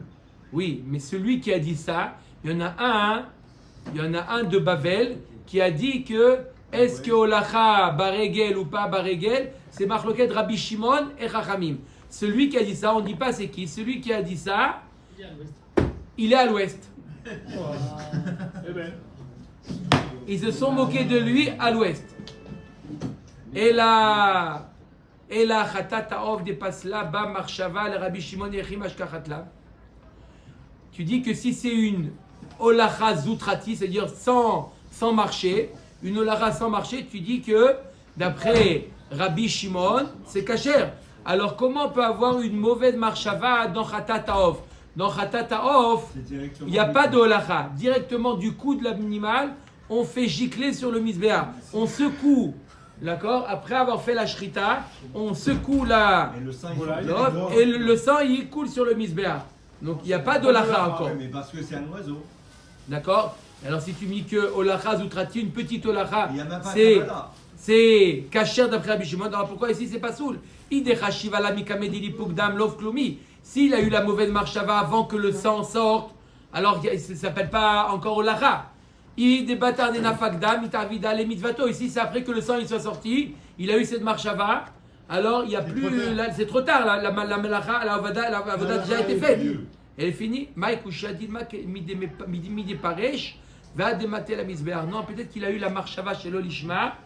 Oui, mais celui qui a dit ça, il y en a un de Babel qui a dit que est-ce que Olacha baregel ou pas baregel, c'est Machloket Rabbi Shimon et Chachamim. Celui qui a dit ça, on ne dit pas c'est qui. Celui qui a dit ça, il est à l'ouest. Ils se sont moqués de lui à l'ouest. Et la Khatat Haov dépasse là, Ba Marshava, le Rabbi Shimon Yechim Ashkachatla. Tu dis que si c'est une Olacha Zutrati, c'est-à-dire sans marcher, une Olacha sans marcher, tu dis que d'après Rabbi Shimon, c'est kasher. Alors comment on peut avoir une mauvaise marchava dans Khatat Haov? Dans Khatat Haov, il n'y a pas de Olacha. Directement du coude de l'animal, on fait gicler sur le misbéa. On secoue, d'accord? Après avoir fait la shrita, on secoue la Et le sang, et le sang il coule sur le misbéa. Donc il n'y a pas d'Olacha encore. Mais parce que c'est un oiseau. D'accord? Alors si tu me dis que Olacha Zutrati, une petite Olacha, Il n'y a même pas c'est de Kabbalah. c'est kasher d'après Rabbi Shimon. Alors pourquoi ici c'est pas soul? S'il a eu la mauvaise marchava avant que le sang sorte, alors ça ne s'appelle pas encore Olacha. Ici c'est après que le sang il soit sorti, il a eu cette marchava, alors il n'y a plus, c'est trop tard, la melacha, la avada a déjà été faite. Elle est finie. Non, peut-être qu'il a eu la marchava chez l'olishma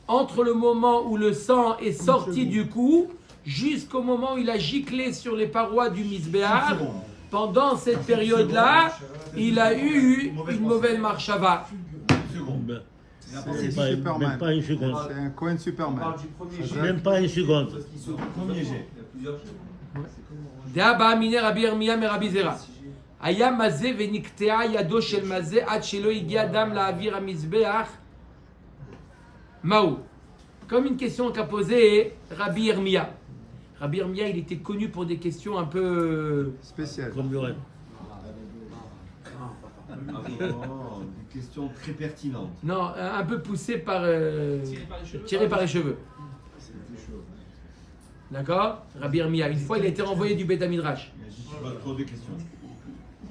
entre le moment où le sang est sorti du cou jusqu'au moment où il a giclé sur les parois du misbéar. Pendant cette période-là, il a eu une mauvaise marchava. C'est Même Superman. pas une seconde. C'est un Cohen Superman. Même pas une seconde. Premier jet. D'Abba Mine Rabbi Yirmiyah et Rabbi Zera. Aya mazé veniktea yado shel mazé ad shelo igia dam la'avir hamizbeach. Maou. Comme une question qu'a posée Rabbi Yirmiyah. Rabbi Yirmiyah, il était connu pour des questions un peu Spécial. Comme Lorraine. Une question très pertinente. non, un peu poussées par tirées par les cheveux. D'accord? Rabbi Yirmiyah. Une fois, il a été renvoyé du Beth Midrash. Pas trop de questions.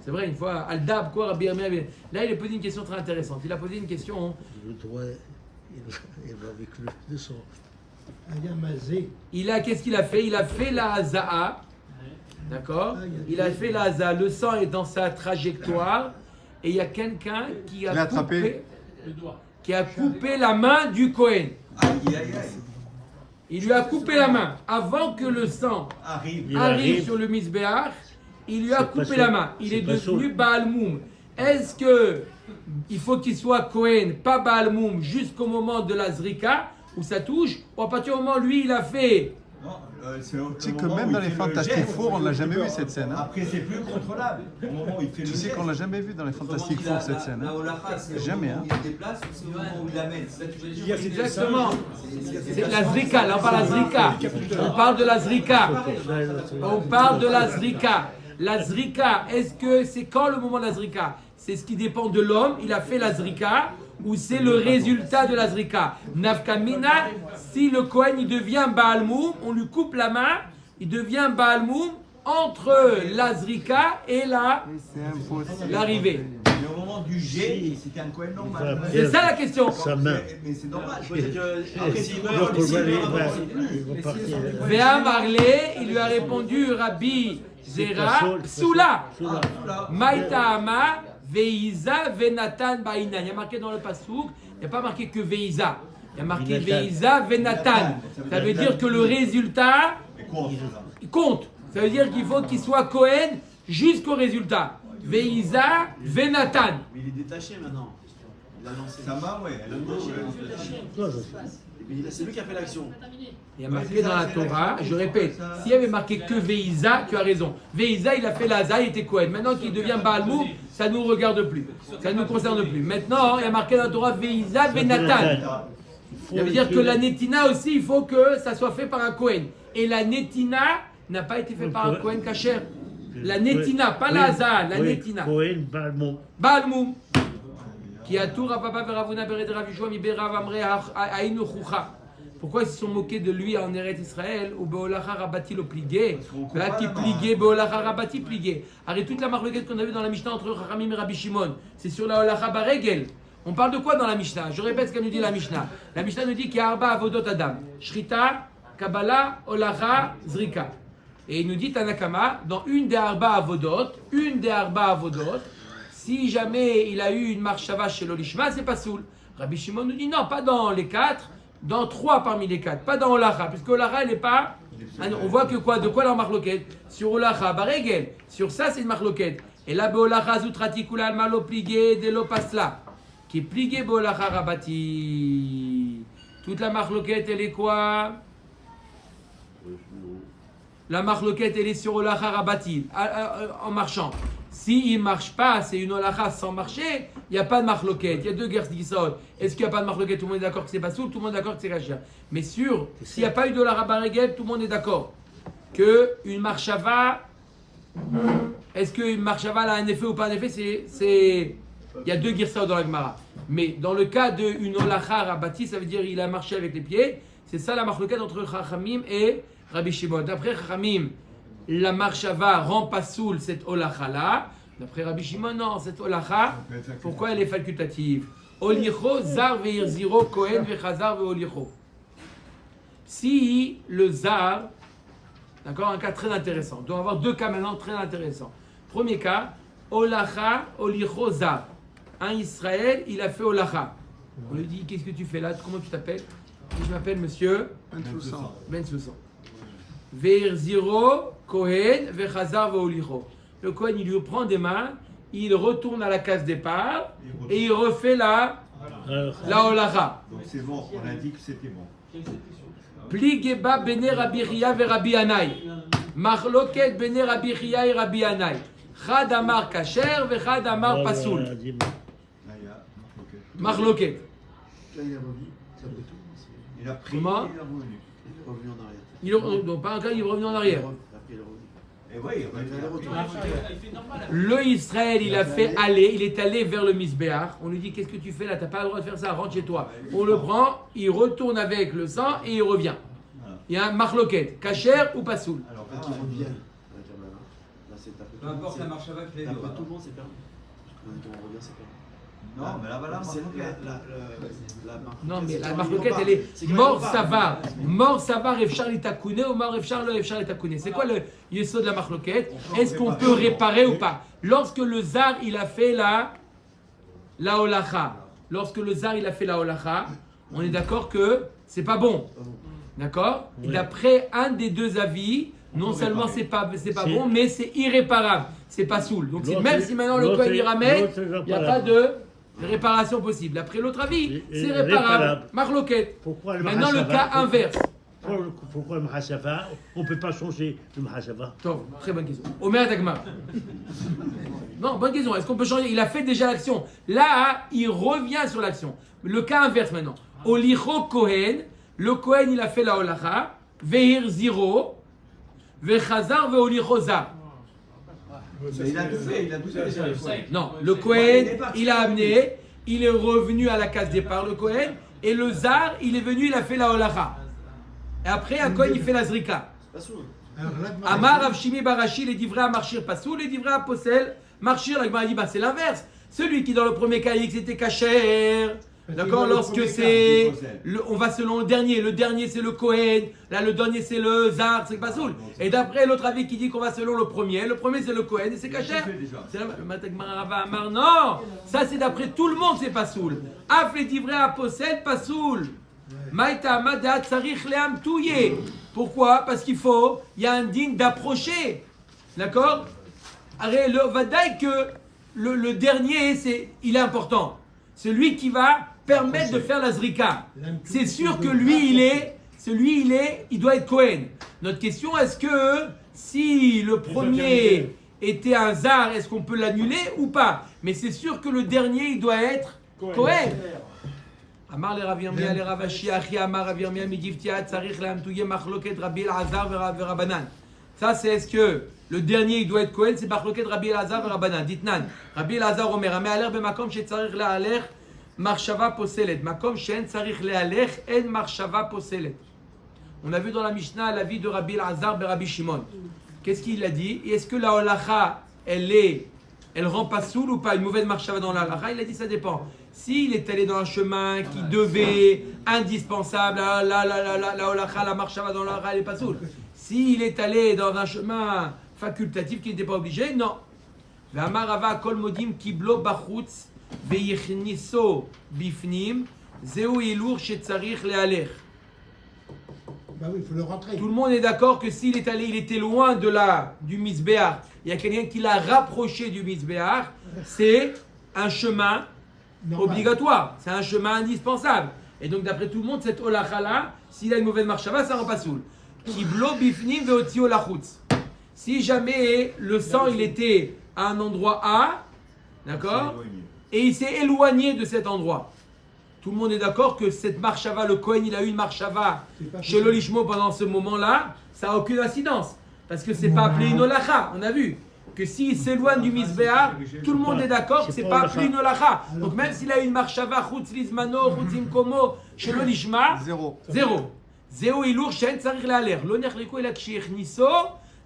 C'est vrai, une fois, Al-Dab, quoi, Rabbi Yirmiyah. Là, il a posé une question très intéressante. Il a posé une question. Le droit, il va avec le sang. Ayamazé. Qu'est-ce qu'il a fait? Il a fait la Haza'a. D'accord? Il a fait la Haza'a. Le sang est dans sa trajectoire. Et il y a quelqu'un qui Il a a attrapé. coupé la main du Cohen. Aïe, aïe, aïe. Il lui a coupé la main avant que le sang Arrive. arrive sur le misbéach. Il lui a C'est pas coupé sûr. la main. Il C'est est pas devenu sûr. Baal Moum. Est-ce que il faut qu'il soit Kohen, pas Baal Moum, jusqu'au moment de la Zrika, où ça touche, ou à partir du moment où lui, il a fait. Non, c'est au Tu sais que moment même où dans il les fait le Fantastic geste. Four, on l'a jamais vu cette scène. Hein. Après, c'est plus contrôlable. Au moment où il fait Tu le sais geste. qu'on l'a jamais vu dans les Fantastic Four cette scène. La Hein. holacha, c'est Jamais, au moment hein. où il la déplace ou c'est au moment où il l'amène. C'est ça que tu veux dire. Exactement. C'est la Zrika, là on parle de la Zrika. On parle de la Zrika. On parle de la Zrika. La Zrika, est-ce que c'est quand le moment de la Zrika? C'est ce qui dépend de l'homme, il a fait la Zrika, ou c'est le résultat de la Zrika? Nafkamina, si le Kohen il devient Baal Moum, on lui coupe la main, il devient Baal Moum entre la Zrika et C'est impossible. l'arrivée. Mais au moment du jet, c'était un Cohen normal. C'est ça la question. Sa main. Mais c'est normal. Après, s'il meurt, Donc, s'il meurt, il va partir. Véa Marlé, il lui a répondu Rabbi Zera, Psoula. Maïtaama, Veiza, Venatan, Baïnan. Il y a marqué dans le Passouk, il n'y a pas marqué que Veiza. Il y a marqué Veiza, Venatan. Ça veut dire que le résultat, Mais quoi on fait là il compte. Ça veut dire qu'il faut qu'il soit Cohen jusqu'au résultat. Veiza, Venatan. Mais il est détaché maintenant. Il a lancé. Sa main, ouais. Elle a C'est lui qui a fait l'action. Il y a marqué dans la Torah, je répète, s'il y avait marqué que Veiza, tu as raison. Veiza, il a fait l'Aza, il était Cohen. Maintenant qu'il devient Baal Moum, ça ne nous regarde plus. Ça ne nous concerne plus. Maintenant, il y a marqué dans la Torah Veiza, Venatan. Ça veut dire que la Netina aussi, il faut que ça soit fait par un Cohen. Et la Netina n'a pas été faite par un Cohen Kacher. La Netina, pas l'Aza, la Netina. Cohen, Balmont. Baal Moum. Qui a tout Rapapa Veravuna Bered Ravishua Mi Berav Amre Aïnu Choucha. Pourquoi ils se sont moqués de lui en Eretz Israël ou Beolacha Rabati le pligué? Là qui pligué, Beolacha Rabati pligué. Arrête toute la marloquette qu'on a vue dans la Mishnah entre Chachamim et Rabbi Shimon. C'est sur la Olacha Baregel. On parle de quoi dans la Mishnah? Je répète ce qu'elle nous dit la Mishnah. La Mishnah nous dit qu'il y a Arba Avodot Adam. Shrita, Kabbalah, Olacha, Zrika. Et il nous dit Tanakama, dans une des Arba Avodot, si jamais il a eu une marshava chez l'Olishma, c'est pas soul. Rabbi Shimon nous dit non, pas dans les 4, dans 3 parmi les 4, pas dans Olacha, puisque Olacha elle n'est pas. Ah non, on voit que quoi, de quoi la marloquette? Sur Olacha, Baregel, sur ça c'est une marloquette. Et là, Beolacha Zutratikula Almalo Pligé de Lopasla, qui est Pligé Beolacha Rabati. Toute la marloquette elle est quoi? La marloquette elle est sur Olacha Rabati, en marchant. S'il ne marche pas, c'est une olacha sans marcher, il n'y a pas de marloquette. Il y a deux guerres qui sortent. Est-ce qu'il n'y a pas de marloquette? Tout le monde est d'accord que c'est pas soul, tout le monde est d'accord que c'est caché. Mais sûr, s'il n'y a pas eu de la rabaregel, tout le monde est d'accord qu'une marchava, est-ce qu'une marchava a un effet ou pas un effet? Il y a deux guerres dans la Gemara. Mais dans le cas d'une olacha rabati, ça veut dire qu'il a marché avec les pieds. C'est ça la marloquette entre Chachamim et Rabbi Shimon. D'après Chachamim, la marchava rend pas soul cette olacha-là. D'après Rabbi Shimon, non, cette olacha, pourquoi elle est facultative? Olicho, zar veir ziro, kohen vechazar veolicho. Si le zar, d'accord, un cas très intéressant. On doit avoir deux cas maintenant très intéressants. Premier cas, olacha, olicho, zar. Un Israël, il a fait olacha. On lui dit, qu'est-ce que tu fais là? Comment tu t'appelles? Je m'appelle monsieur Ben Soussan. Veir ziro, Kohen, Vechazar, Veolicho. Le Kohen, il lui prend des mains, il retourne à la case départ et il refait la olacha. Donc c'est bon, on a dit que c'était bon. Pligeba bene Rabbi Chia ve Rabbi Anai. Machloket bene Rabbi Chia et Rabbi Anai. Chad amar kasher ve chad amar pasoul. Là, il y a Machloket. Là, il est revenu. C'est après tout. Il a pris, Comment? il est revenu. Il est revenu en arrière. Donc pas un cas, il est revenu en arrière. Après, il est revenu. Et oui, il est revenu. Le Israël, il a fait aller, il est allé vers le Misbéach. On lui dit, qu'est-ce que tu fais là? T'as pas le droit de faire ça, rentre chez toi. On le prend, il retourne avec le sang et il revient. Il y a un marloquet, kasher ou pasoul. Alors, Quand il revient, là, c'est taper tout Peu le monde. importe la marchava qu'il a eu. Taper tout le monde, c'est permis. Quand on revient, c'est permis. non, mais là, voilà, C'est Non, mais la marloquette, elle est mort savar. Mort savar efchar litakune ou mort efchar le efchar litakune. C'est quoi le yesod de la marloquette? Est-ce qu'on peut réparer ou pas? Lorsque le zar, il a fait la olacha, lorsque le zar, il a fait la olacha, on est d'accord que c'est pas bon. D'accord? Et d'après un des deux avis, non seulement c'est pas bon, mais c'est irréparable. C'est pas soul. Donc même si maintenant le Kohen y ramène, il n'y a pas de réparation possible. Après l'autre avis, c'est réparable. Marloquette. Maintenant le cas inverse. Pourquoi le Mahasava? On ne peut pas changer le Mahasava. Très bonne question. Omer Dagmar. Non, bonne question. Est-ce qu'on peut changer? Il a fait déjà l'action. Là, il revient sur l'action. Le cas inverse maintenant. Olicho Kohen. Le Kohen, il a fait la holacha. Veir ziro. Vechazar veolicho zar. Il a tout fait déjà. Non, le Kohen, il a amené. Il est revenu à la case départ, le Kohen. Et le zar, il est venu, il a fait la holacha. Et après, un Kohen, il fait la zrika. Amar Rav Shimi Barashi, les divrei à marchir pasoul, les divrei à posel marchir. La Gemara dit, c'est l'inverse. Celui qui, dans le premier cas, il dit que c'était kasher. D'accord, lorsque c'est. On va selon le dernier c'est le Kohen. Là, le dernier c'est le zar, c'est pasoul. Et d'après l'autre avis qui dit qu'on va selon le premier c'est le Kohen et c'est kasher. C'est le Matagmara Rava Amar, non, ça c'est d'après tout le monde, c'est pasoul. Af les divrei à posel pasoul. Pourquoi? Parce il y a un digne d'approcher. D'accord? Le vadaï que le dernier, il est important. Celui qui va permettre de faire la zrika. C'est sûr que il doit être Kohen. Notre question, est-ce que si le premier était un zar, est-ce qu'on peut l'annuler ou pas? Mais c'est sûr que le dernier, il doit être Kohen. Amar le Rav Yirmiyah le Rav Ashi Achi Amar Rav Yirmiyah midivtia tzarich lehamtuye machloket Rabbi Elazar verabanan. Ça c'est est-ce que le dernier il doit être Kohen, c'est machloket Rabbi Elazar verabanan. Ditnan Rabbi Elazar Omer Amé aler b'makom shetzarich lehaler marshava poselet makom she'en tzarich lehaler en marshava poselet. On a vu dans la Mishnah l'avis de Rabbi Elazar Rabbi Shimon. Qu'est-ce qu'il a dit? Est-ce que la holacha elle rend pas soul ou pas une mauvaise marshava dans la holacha? Il a dit ça dépend. S'il est allé dans un chemin qui devait, indispensable, la holacha, la marshava dans la holacha, elle n'est pas soul. S'il est allé dans un chemin facultatif qui n'était pas obligé, non. Ve'amarava kol modim kiblo bachutz ve'ichniso bifnim zeu ilur shetzarich lehaler. Bah oui, il faut le rentrer. Tout le monde est d'accord que s'il est allé, il était loin du misbéar. Il y a quelqu'un qui l'a rapproché du misbéar. C'est un chemin obligatoire. C'est un chemin indispensable. Et donc, d'après tout le monde, cette holacha-là, s'il a une mauvaise marshava, ça rend pas soul. Kiblo bifnim ve'otio lachutz. Si jamais le sang, il était à un endroit A, d'accord, et il s'est éloigné de cet endroit. Tout le monde est d'accord que cette marshava, le Kohen, il a eu une marshava chez l'Olishmo pendant ce moment-là, ça n'a aucune incidence. Parce que c'est pas appelé une holacha. On a vu que s'il s'éloigne du misbéar, tout le monde est d'accord que c'est pas appelé une holacha. Donc même s'il a eu une marshava, chutz lizmano, chutz imkomo, chez l'Olishma, zéro. Zéro ilour, shen tzarich lehaler. Lo nechliko ela kshiechniso,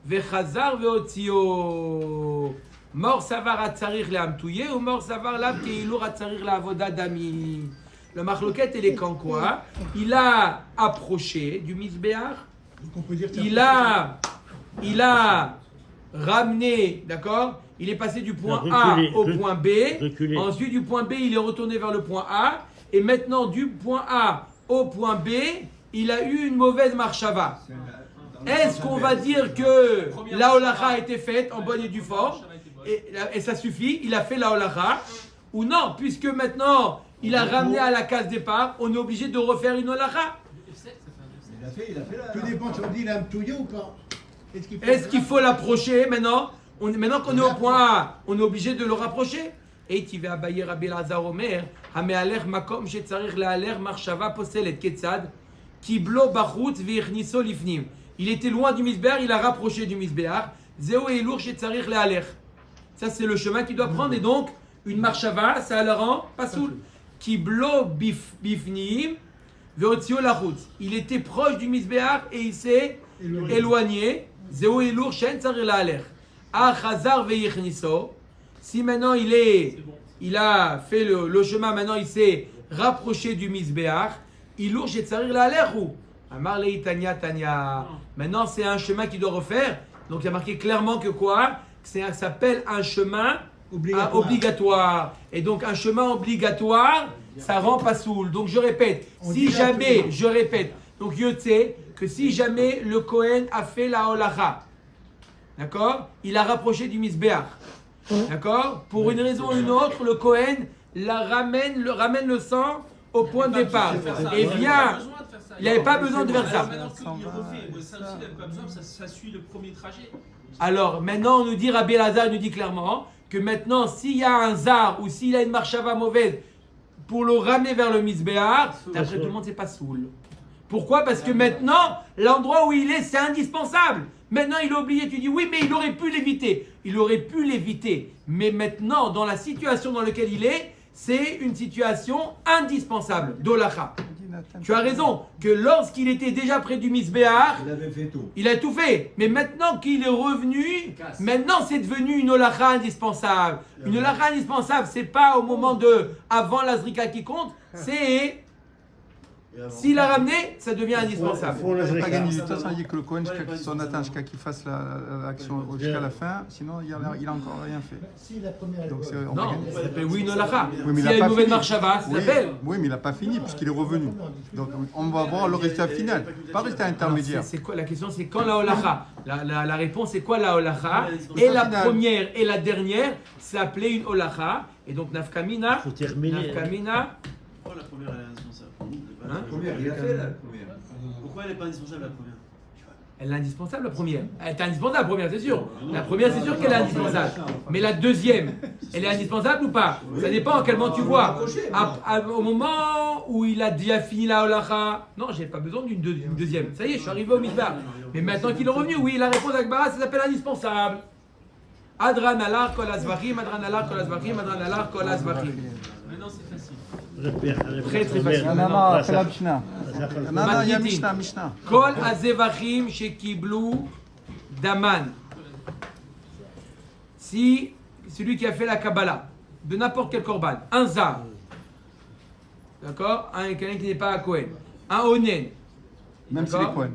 vechazar veotzio. Mort savar atzarich lehamtuye, ou mort savar lav keilour atzarich leavoda dami. Le marloquette, il est quand quoi? Il a approché du misbéar. Il a ramené, d'accord? Il est passé du point A au point B. Ensuite, du point B, il est retourné vers le point A. Et maintenant, du point A au point B, il a eu une mauvaise marshava. Est-ce qu'on va dire que la holacha a été faite en bonne et due forme et ça suffit? Il a fait la holacha? Ou non? Puisque maintenant, il a ramené à la case départ, on est obligé de refaire une holacha. Il a fait tout dépend si on dit il a un touillé ou pas. Est-ce qu'il faut l'approcher maintenant? Maintenant qu'on est au point A, on est obligé de le rapprocher. Et tu vas abayer Rabbi Elazar Omer, Hamealer makom shetzarich lehaler marshava poselet ketzad, kiblo bachutz ve'ichniso lifnim. Il était loin du misbéar, il a rapproché du misbéar. Zeo eilur shetzarich lehaler. Ça c'est le chemin qu'il doit prendre et donc une marshava, ça le rend pas soul. Kiblo bifnim veotzio lachutz. Il était proche du misbéar et il s'est éloigné. Zeo eilur shen tzarich lehaler. Achazar ve'ichniso. Si maintenant il a fait le chemin, maintenant il s'est rapproché du misbéar, il lourd chez Tsarir la ou Amar le Tanya Tanya. Maintenant c'est un chemin qu'il doit refaire. Donc il y a marqué clairement que quoi? Ça s'appelle un chemin obligatoire. Et donc un chemin obligatoire, ça rend pas soul. Donc je répète, Donc Yotze, que si jamais le Kohen a fait la holacha, d'accord, il a rapproché du misbéach, d'accord, pour une raison ou une autre, le Kohen ramène le sang au point de départ. Et vient, il n'avait pas besoin de faire ça. Maintenant qu'il refait, ça aussi, il n'avait pas besoin, ça suit le premier trajet. Alors maintenant, on nous dit, Rabbi Elazar nous dit clairement que maintenant, s'il y a un zar ou s'il a une marchava mauvaise pour le ramener vers le misbéach, d'après tout le monde, c'est pas soul. Pourquoi? Parce que maintenant, l'endroit où il est, c'est indispensable. Maintenant, il a oublié. Tu dis oui, mais il aurait pu l'éviter. Il aurait pu l'éviter. Mais maintenant, dans la situation dans laquelle il est, c'est une situation indispensable d'Olacha. Tu as raison, que lorsqu'il était déjà près du misbéach, Il avait fait tout. il a tout fait. Mais maintenant qu'il est revenu, maintenant c'est devenu une Olacha indispensable. Une Olacha indispensable, c'est pas au moment de avant la Zrika qui compte, c'est s'il a ramené, ça devient indispensable. Il n'a pas gagné du temps, ça veut dire que le Cohen, on attend jusqu'à qu'il fasse l'action jusqu'à la fin, sinon il n'a encore rien fait. Si la première Donc, est bonne. on va Non, gagner. ça s'appelle oui, une Olacha. Oui, mais S'il il y a a une pas mauvaise fini. marchava, ça Oui, s'appelle. oui, mais il n'a pas fini puisqu'il est revenu. Donc on va voir le résultat final, pas le résultat intermédiaire. C'est quoi la question? C'est quand la Olacha? La réponse c'est quoi la Olacha? Et la première et la dernière, c'est appelé une Olacha. Et donc Nafkamina. Faut terminer. Nafkamina. Pourquoi la première elle est indispensable? Hein? La première, il a fait la première. Pourquoi elle n'est pas indispensable la première? Elle est indispensable la première. Elle est indispensable la première, c'est sûr. La première, c'est sûr qu'elle est indispensable. Mais la deuxième, elle est indispensable ou pas? Ça dépend à quel moment tu vois. Au moment où il a déjà fini la holacha, non, j'ai pas besoin d'une deuxième. Ça y est, je suis arrivé au misbar. Mais maintenant qu'il est revenu, oui, la réponse d'Akbara, ça s'appelle indispensable. Adran alar kol azvachim, adran alar kol azvachim, adran alar kol azvachim. Maintenant, c'est facile. Très, très facile. Non, non, fais la Mishnah. Non, non, il y a Magnitin. Mishnah. Kol azevachim shekiblu daman. Si celui qui a fait la Kabbalah, de n'importe quel korban, un zar, d'accord, quelqu'un qui n'est pas à Kohen, un onen, Même si les Cohen.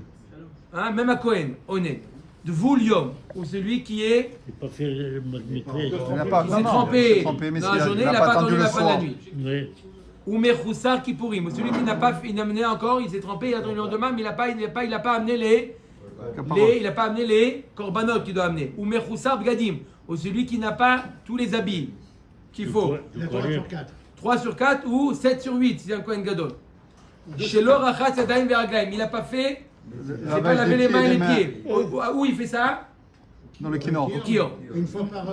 hein, même à Kohen, onen, de Vulium, ou celui qui est J'ai pas fait le maîtrise. Il n'a pas, qui non, s'est non, trempé il s'est trompé, mais dans s'il la a- journée, il il n'a n'a pas pas attendu attendu la le fin de la soir. nuit. Oui. Ou Mechoussar Kippourim, ou celui qui n'a pas amené encore, il s'est trempé, il a attendu le lendemain, mais il n'a pas amené il n'a pas amené les korbanot qu'il doit amener. Ou Mechoussar Bgadim, ou celui qui n'a pas tous les habits qu'il faut. Il y a 3 sur 4. 3 sur 4 ou 7 sur 8, si c'est un Kohen Gadol. Chez l'Orachat Yadayim Veraglaim, il n'a pas fait, il n'a pas lavé les mains et les pieds. Où il fait ça? Dans le Kinor. Au Kior. Une fois par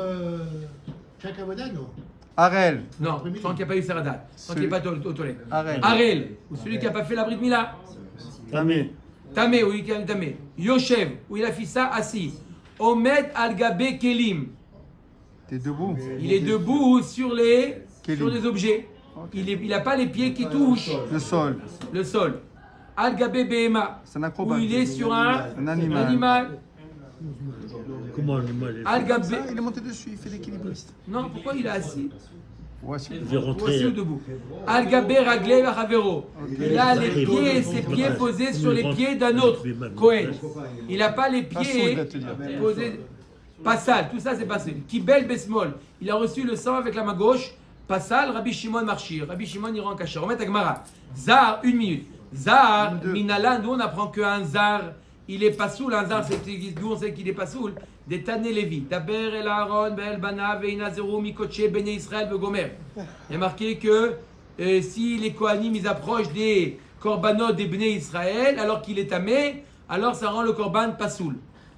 chaque avoda, non? Arel. Non, tant qu'il n'y a pas eu Saradat, tant qu'il n'est pas au toilette. Arel. Arel, ou celui qui n'a pas fait la Brit Mila. Tamé. Tamé, oui, qui a Tamé. Yoshev, où il a fait ça assis. Omed al Gabe Kelim. T'es debout. Il est debout sur les Kelim. objets. Il n'a pas les pieds qui touchent Le sol. le sol. Al Gabe Behema, C'est un où acrobate. il est sur un animal. Comment l'animal est Al Gabe. Ça, il est monté dessus, il fait l'équilibriste. Non, pourquoi il est assis? Voici. Je vais Ou assis rentrer. ou debout? Al Gabe Raglé Ravero. Il a les pieds, ses pieds posés sur les pieds d'un autre Kohen. Il n'a pas les Pas sourd, il pieds va te dire. posés. Pas sale, tout ça c'est passé. Kibel Besmol. Il a reçu le sang avec la main gauche. Pas sale, Rabbi Shimon Marchir. Rabbi Shimon il rend cachère. On met à Gemara. Zar, 1 minute. Zar, Minala, nous on apprend qu'un zar, il est pas soul. Un zar, c'est d'où on sait qu'il est pas soul. Des Tané Lévi. Daber el Aaron, Bel Bana, Veina Zero, Mikoche, Bene Israël, Begomer. Il y a marqué que si les Kohanim ils approchent des korbanot des Bene Israël, alors qu'il est tamé, alors ça rend le korban pas soul.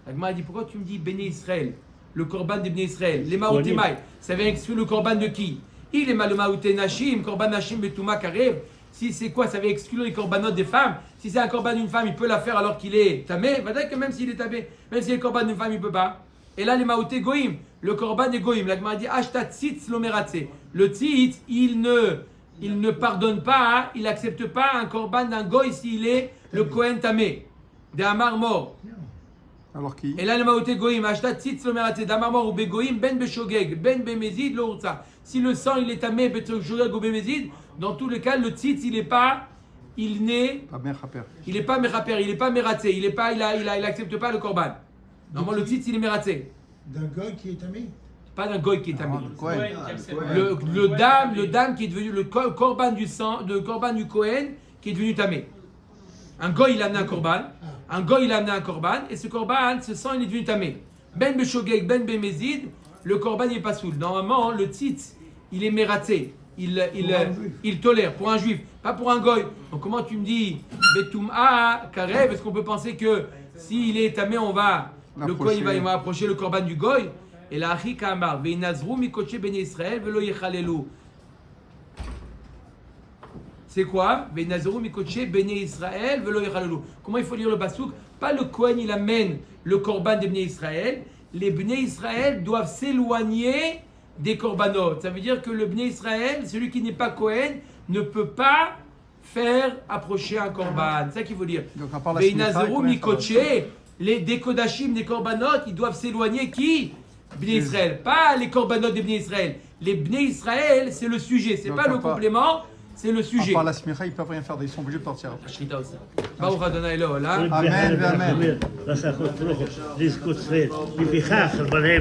La Gemara dit pourquoi tu me dis Bene Israël, le korban des Bene Israël, les Maoutemai, ça vient exclure le korban de qui? Il est mal le Maouté Nashim, korban Nashim Betouma Karev. Si c'est quoi, ça vient exclure les korbanot des femmes. Si c'est un korban d'une femme, il peut la faire alors qu'il est tamé. Va dire que même s'il est tamé, même si c'est le korban d'une femme, il peut pas. Et là, les Maouté Goïm, le korban est Goïm. La Gemara dit Ashta tzitz lomeratse. Le tzitz, il ne pardonne pas, il n'accepte pas un korban d'un goy s'il est le Kohen tamé. Des Amar mort. Alors qui? Et là, le Maouté Goïm, Ashta tzitz lomeratse. D'Amar mort ou Begoïm, ben beshogeg, ben bemezid, lo urtsa. Si le sang il est tamé, beshogeg ou bemezid, dans tous les cas, le tzitz il n'est pas. Il n'est Pas bien rapper. il n'est pas méraper, il n'est pas mératé, il accepte pas le korban. Normalement, le tzitz il est mératé. D'un goy qui est tamé? Pas d'un goy qui est tamé. Cohen. Le dame qui est devenu le korban du sang, le korban du Kohen qui est devenu tamé. Un goy, il a amené un korban. Un goy, il a amené un korban. Et ce korban, ce sang, il est devenu tamé. Ben beshogeg, ben bemezid, le korban n'est pas soul. Normalement, le tzitz, il est mératé. Il tolère pour un juif, pas pour un goy. Donc comment tu me dis Betum'a karev? Est-ce qu'on peut penser que s'il est tamé, on va le goy il va approcher le korban du goy? Et la achi kamar ve'inazru mikoche ben Israël velo yechalelu. C'est quoi? Ve'inazru mikoche ben Israël velo yechalelu. Comment il faut lire le pasouk? Pas le Kohen, il amène le korban des Bnei Israël. Les Bnei Israël doivent s'éloigner des korbanot. Ça veut dire que le Bnei Israël, celui qui n'est pas Kohen, ne peut pas faire approcher un korban. C'est ça qu'il faut dire. Donc à part la Ve'inazru mikoche, les dékodashim des korbanot, ils doivent s'éloigner qui? Bnei Israël. Pas les korbanot des Bnei Israël. Les Bnei Israël, c'est le sujet. C'est pas le complément. C'est le sujet. À part la smicha, ils peuvent rien faire, ils sont obligés de partir. La shrita aussi. Baruch Adonai Elohim. Amen, amen. לפיכך, בניהם